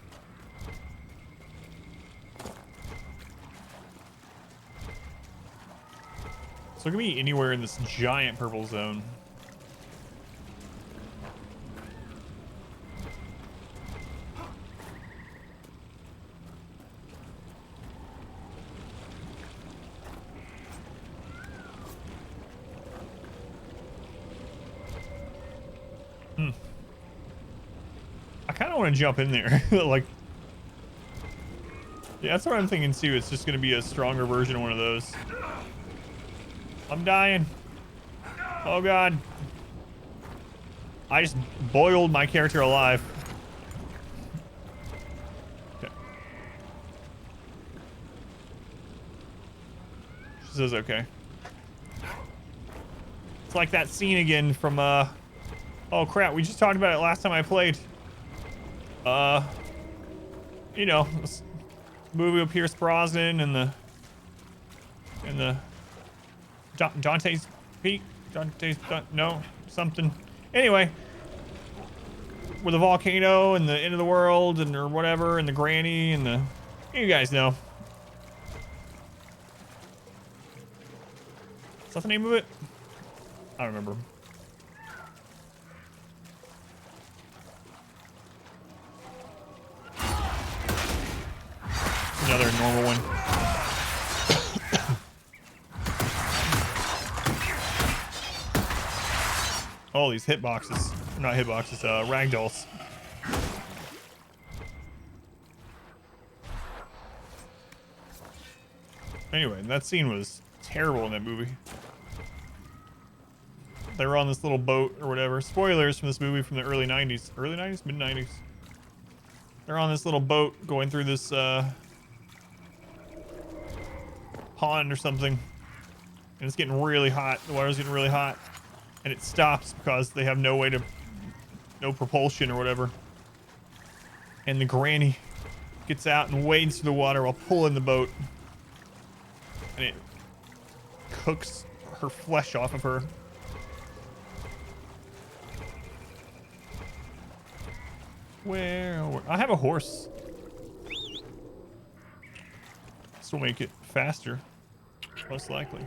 A: So it could be anywhere in this giant purple zone. I kind of want to jump in there. Like, yeah, that's what I'm thinking too. It's just going to be a stronger version of one of those. I'm dying. Oh god. I just boiled my character alive. Okay. She says okay. It's like that scene again from oh crap, we just talked about it last time I played. You know, this movie with Pierce Brosnan and the Dante's Peak? No, something. Anyway, with the volcano and the end of the world and or whatever and the granny and the, you guys know. Is that the name of it? I don't remember. Another normal one. Oh, these hitboxes. Not hitboxes, ragdolls. Anyway, that scene was terrible in that movie. They were on this little boat or whatever. Spoilers from this movie from the early 90s. Early 90s? Mid 90s. They're on this little boat going through this pond or something. And it's getting really hot. The water's getting really hot. And it stops because they have no way to... no propulsion or whatever. And the granny gets out and wades through the water while pulling the boat. And it cooks her flesh off of her. Where? I have a horse. This will make it faster, most likely.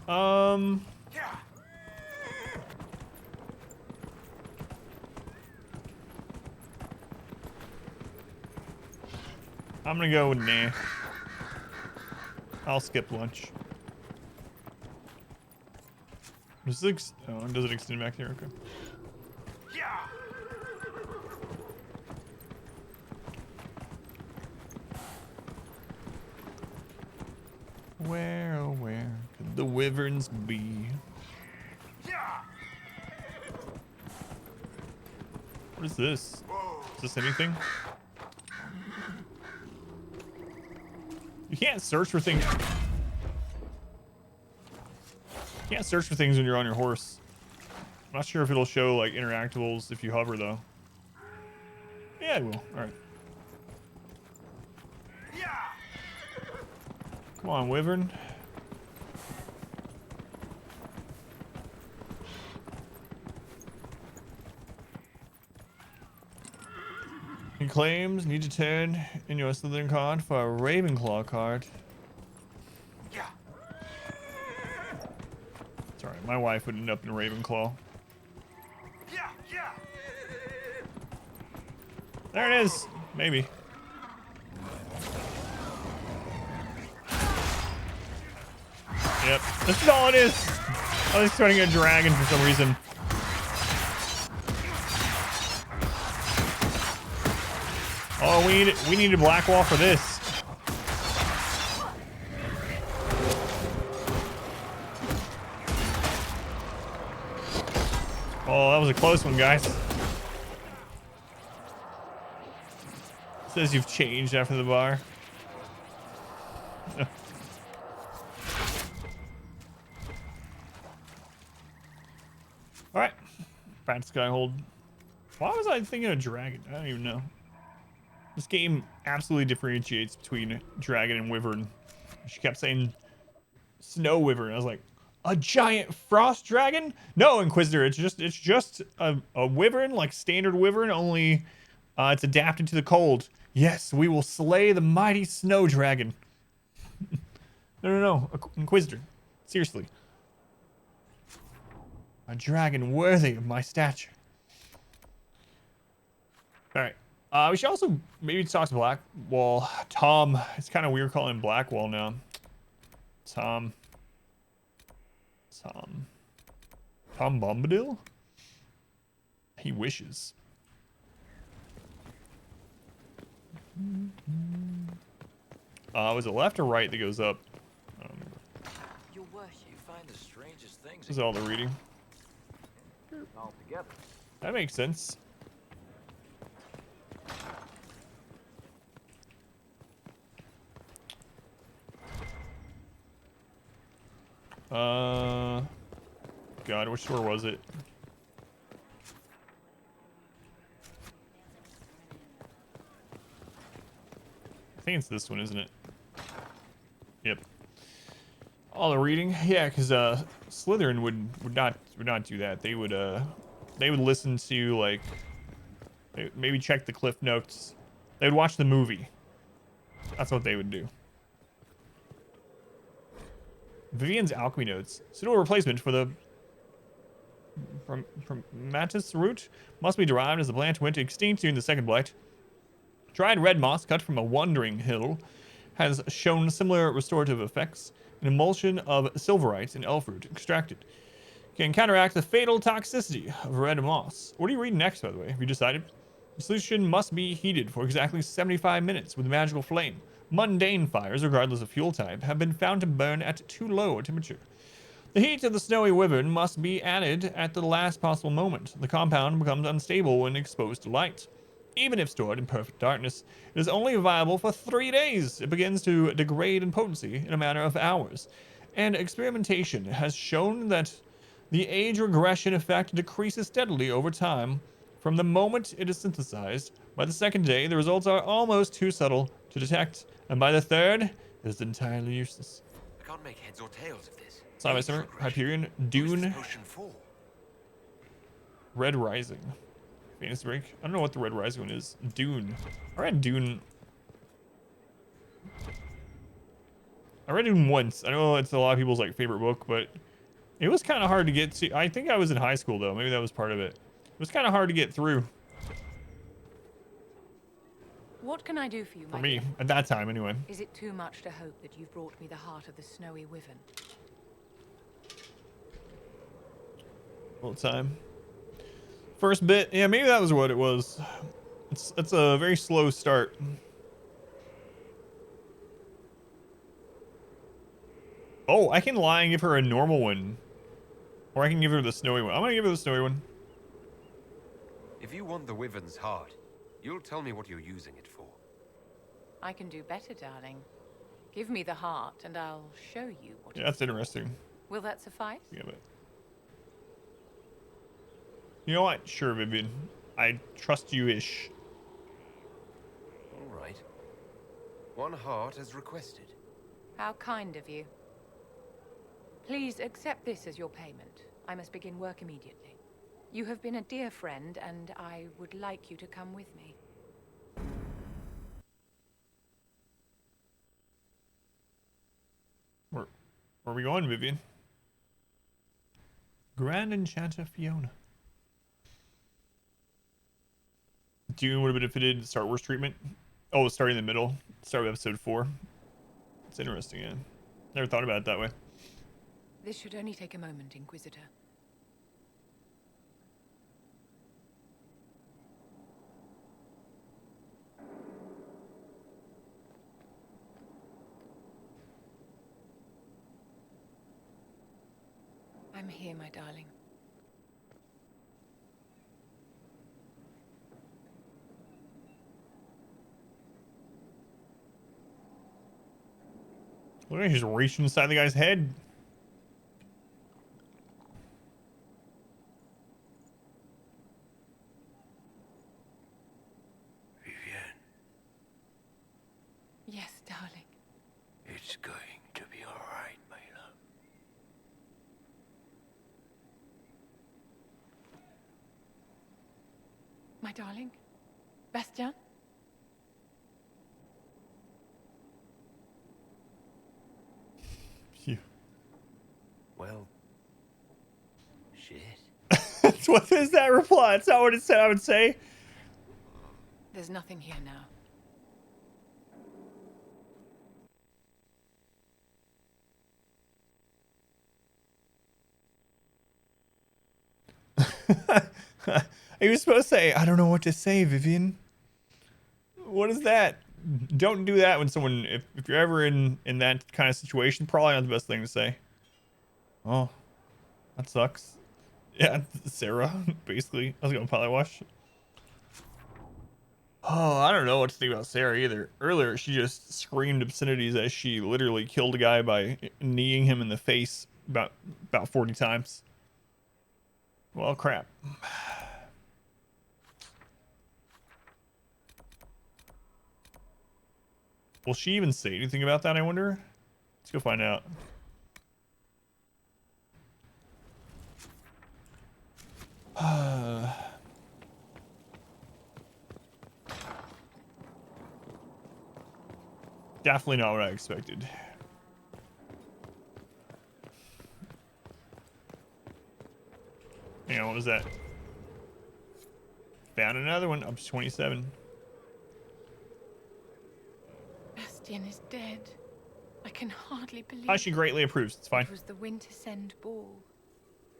A: I'm gonna go with nah. I'll skip lunch. Does it does it extend back there? Okay. Where, oh where could the wyverns be? What is this? Is this anything? You can't search for things. You can't search for things when you're on your horse. I'm not sure if it'll show like interactables if you hover though. Yeah, it will. All right. Come on, wyvern. He claims need to turn in your Slytherin card for a Ravenclaw card. Sorry, my wife would end up in Ravenclaw. There it is. Maybe. Yep, this is all it is. I was trying to get a dragon for some reason. Oh, we need a black wall for this. Oh, that was a close one, guys. It says you've changed after the bar. Alright. Fat Skyhold. Why was I thinking of dragon? I don't even know. This game absolutely differentiates between dragon and wyvern. She kept saying snow wyvern. I was like, a giant frost dragon? No, Inquisitor, it's just a wyvern, like standard wyvern, only it's adapted to the cold. Yes, we will slay the mighty snow dragon. No, Inquisitor. Seriously. A dragon worthy of my stature. Alright. We should also maybe talk to Blackwall. Tom. It's kind of weird calling him Blackwall now. Tom Bombadil? He wishes. Was it left or right that goes up?
I: Your worship, you find the strangest things.
A: This is all the reading.
I: All together.
A: That makes sense. God, which store was it? I think it's this one, isn't it? Yep. All the reading, yeah, because Slytherin would not do that. They would listen to like maybe check the cliff notes. They would watch the movie. That's what they would do. Vivian's alchemy notes. Suitable replacement for the from Mattis root must be derived as the plant went extinct during the Second Blight. Dried red moss cut from a wandering hill has shown similar restorative effects. An emulsion of silverite and elfroot extracted can counteract the fatal toxicity of red moss. What are you reading next, by the way? Have you decided? The solution must be heated for exactly 75 minutes with magical flame. Mundane fires, regardless of fuel type, have been found to burn at too low a temperature. The heat of the snowy wyvern must be added at the last possible moment. The compound becomes unstable when exposed to light. Even if stored in perfect darkness, it is only viable for 3 days. It begins to degrade in potency in a matter of hours. And experimentation has shown that the age regression effect decreases steadily over time from the moment it is synthesized. By the second day, the results are almost too subtle to detect, and by the third, it is entirely useless.
C: I can't make heads or tails of this.
A: Summer, Hyperion, Dune, Red Rising. Phoenix Break. I don't know what the Red Rising one is. Dune. I read Dune once. I know it's a lot of people's like favorite book, but it was kind of hard to get to. I think I was in high school though. Maybe that was part of it. It was kind of hard to get through.
E: What can I do for you,
A: For me, at that time anyway.
E: Is it too much to hope that you've brought me the heart of the snowy wyvern?
A: All the time. First bit, yeah, maybe that was what it was. It's a very slow start. Oh, I can lie and give her a normal one. Or I can give her the snowy one. I'm gonna give her the snowy one.
C: If you want the wyvern's heart, you'll tell me what you're using it for.
E: I can do better, darling. Give me the heart, and I'll show you what.
A: Yeah, that's interesting.
E: Will that suffice?
A: Yeah, but you know what? Sure, Vivian. I trust you-ish.
C: All right. One heart as requested.
E: How kind of you. Please accept this as your payment. I must begin work immediately. You have been a dear friend, and I would like you to come with me.
A: Where are we going, Vivian? Grand Enchanter Fiona. Dune would have benefited Star Wars treatment. Oh, starting in the middle. Start with episode 4. It's interesting, yeah. Never thought about it that way.
E: This should only take a moment, Inquisitor. I'm here, my darling.
A: Look at, he's reaching inside the guy's head.
G: Vivian,
E: Yes, darling.
G: it's going to be all right, my love.
E: My darling? Bastien?
A: Phew.
G: Well, shit.
A: What is that reply? That's not what it said, I would say.
E: There's nothing here now.
A: He was supposed to say, I don't know what to say, Vivian. What is that? Don't do that when someone, if you're ever in that kind of situation, probably not the best thing to say. Oh, that sucks. Yeah, Sarah, basically. I was going to probably wash. Oh, I don't know what to think about Sarah either. Earlier, she just screamed obscenities as she literally killed a guy by kneeing him in the face about 40 times. Well, crap. Will she even say anything about that, I wonder? Let's go find out. Definitely not what I expected. Hang on, what was that? Found another one, up to 27.
E: Bastien is dead. I can hardly believe
A: She greatly approves. It's fine.
E: It was the Wintersend Ball.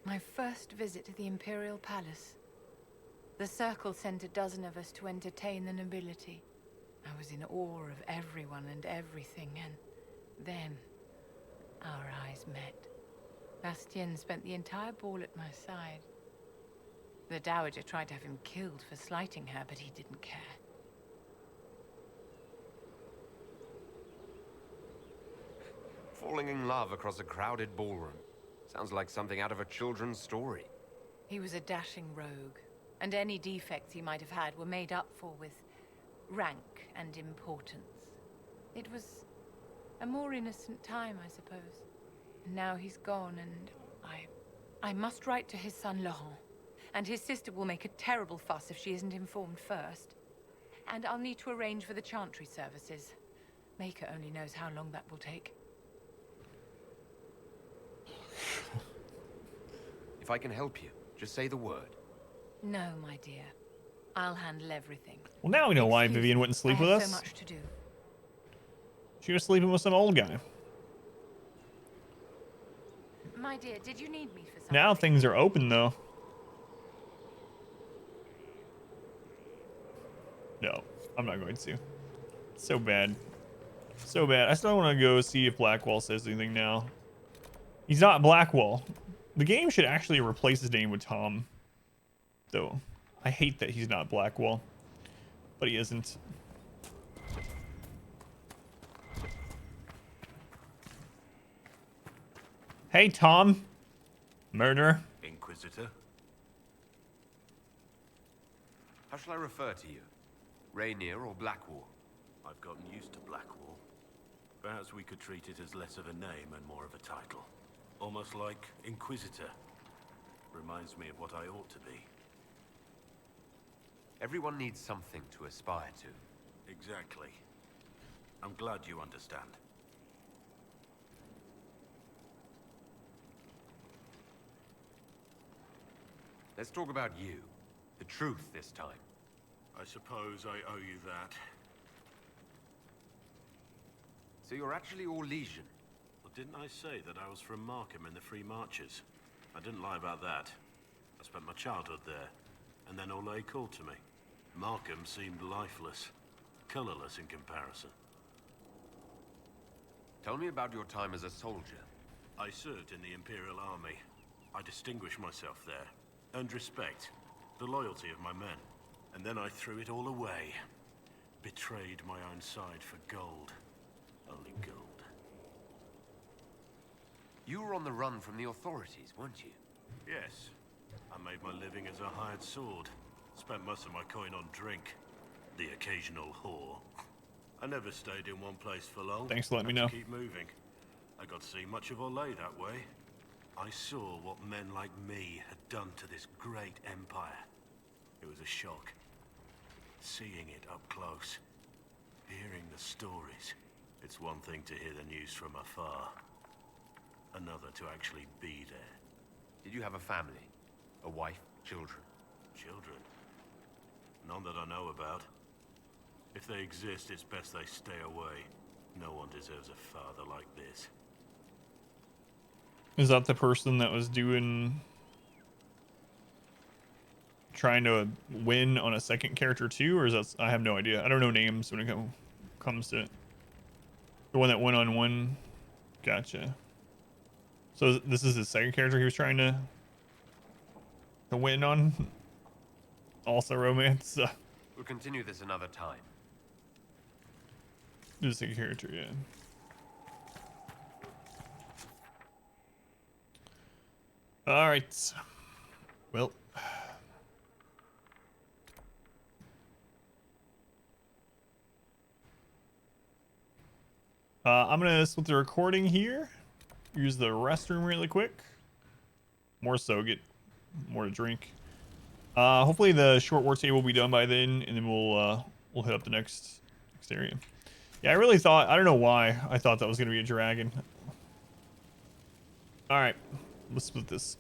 E: My first visit to the Imperial Palace.
R: The circle sent a dozen of us to entertain the nobility. I was in awe of everyone and everything, and then our eyes met. Bastien spent the entire ball at my side. The Dowager tried to have him killed for slighting her, but he didn't care.
C: Falling in love across a crowded ballroom. Sounds like something out of a children's story.
R: He was a dashing rogue, and any defects he might have had were made up for with rank and importance. It was a more innocent time, I suppose. And now he's gone, and I must write to his son Laurent. And his sister will make a terrible fuss if she isn't informed first. And I'll need to arrange for the chantry services. Maker only knows how long that will take.
C: If I can help you, just say the word.
R: No, my dear. I'll handle everything.
A: Well, now we know why Vivian wouldn't sleep with us.
R: So much to do.
A: She was sleeping with some old guy.
R: My dear, did you need me for something?
A: Now things are open, though. No, I'm not going to. It's so bad. So bad. I still want to go see if Blackwall says anything now. He's not Blackwall. The game should actually replace his name with Tom. Though, I hate that he's not Blackwall. But he isn't. Hey, Tom. Murderer.
S: Inquisitor?
C: How shall I refer to you? Rainier or Blackwall?
S: I've gotten used to Blackwall. Perhaps we could treat it as less of a name and more of a title. Almost like Inquisitor. Reminds me of what I ought to be.
C: Everyone needs something to aspire to.
S: Exactly. I'm glad you understand.
C: Let's talk about you. The truth this time.
S: I suppose I owe you that.
C: So you're actually Orlesian?
S: Well, didn't I say that I was from Markham in the Free Marches? I didn't lie about that. I spent my childhood there, and then Orlais called to me. Markham seemed lifeless, colorless in comparison.
C: Tell me about your time as a soldier.
S: I served in the Imperial Army. I distinguished myself there, earned respect, the loyalty of my men. And then I threw it all away. Betrayed my own side for gold. Only gold.
C: You were on the run from the authorities, weren't you?
S: Yes. I made my living as a hired sword. Spent most of my coin on drink. The occasional whore. I never stayed in one place for long.
A: Thanks for letting me
S: Had
A: know.
S: to keep moving. I got to see much of Orlais that way. I saw what men like me had done to this great empire. It was a shock. Seeing it up close. Hearing the stories. It's one thing to hear the news from afar. Another to actually be there.
C: Did you have a family? A wife? Children?
S: Children? None that I know about. If they exist, it's best they stay away. No one deserves a father like this.
A: Is that the person that was trying to win on a second character too, or is that, I have no idea. I don't know names when it comes to it. The one that went on one. Gotcha. So this is his second character he was trying to win on. Also romance.
C: We'll continue this another time.
A: The second character, yeah. All right. Well. I'm going to split the recording here. Use the restroom really quick. More so, get more to drink. Hopefully the short war table will be done by then, and then we'll hit up the next area. Yeah, I really thought, I don't know why I thought that was going to be a dragon. All right, let's split this.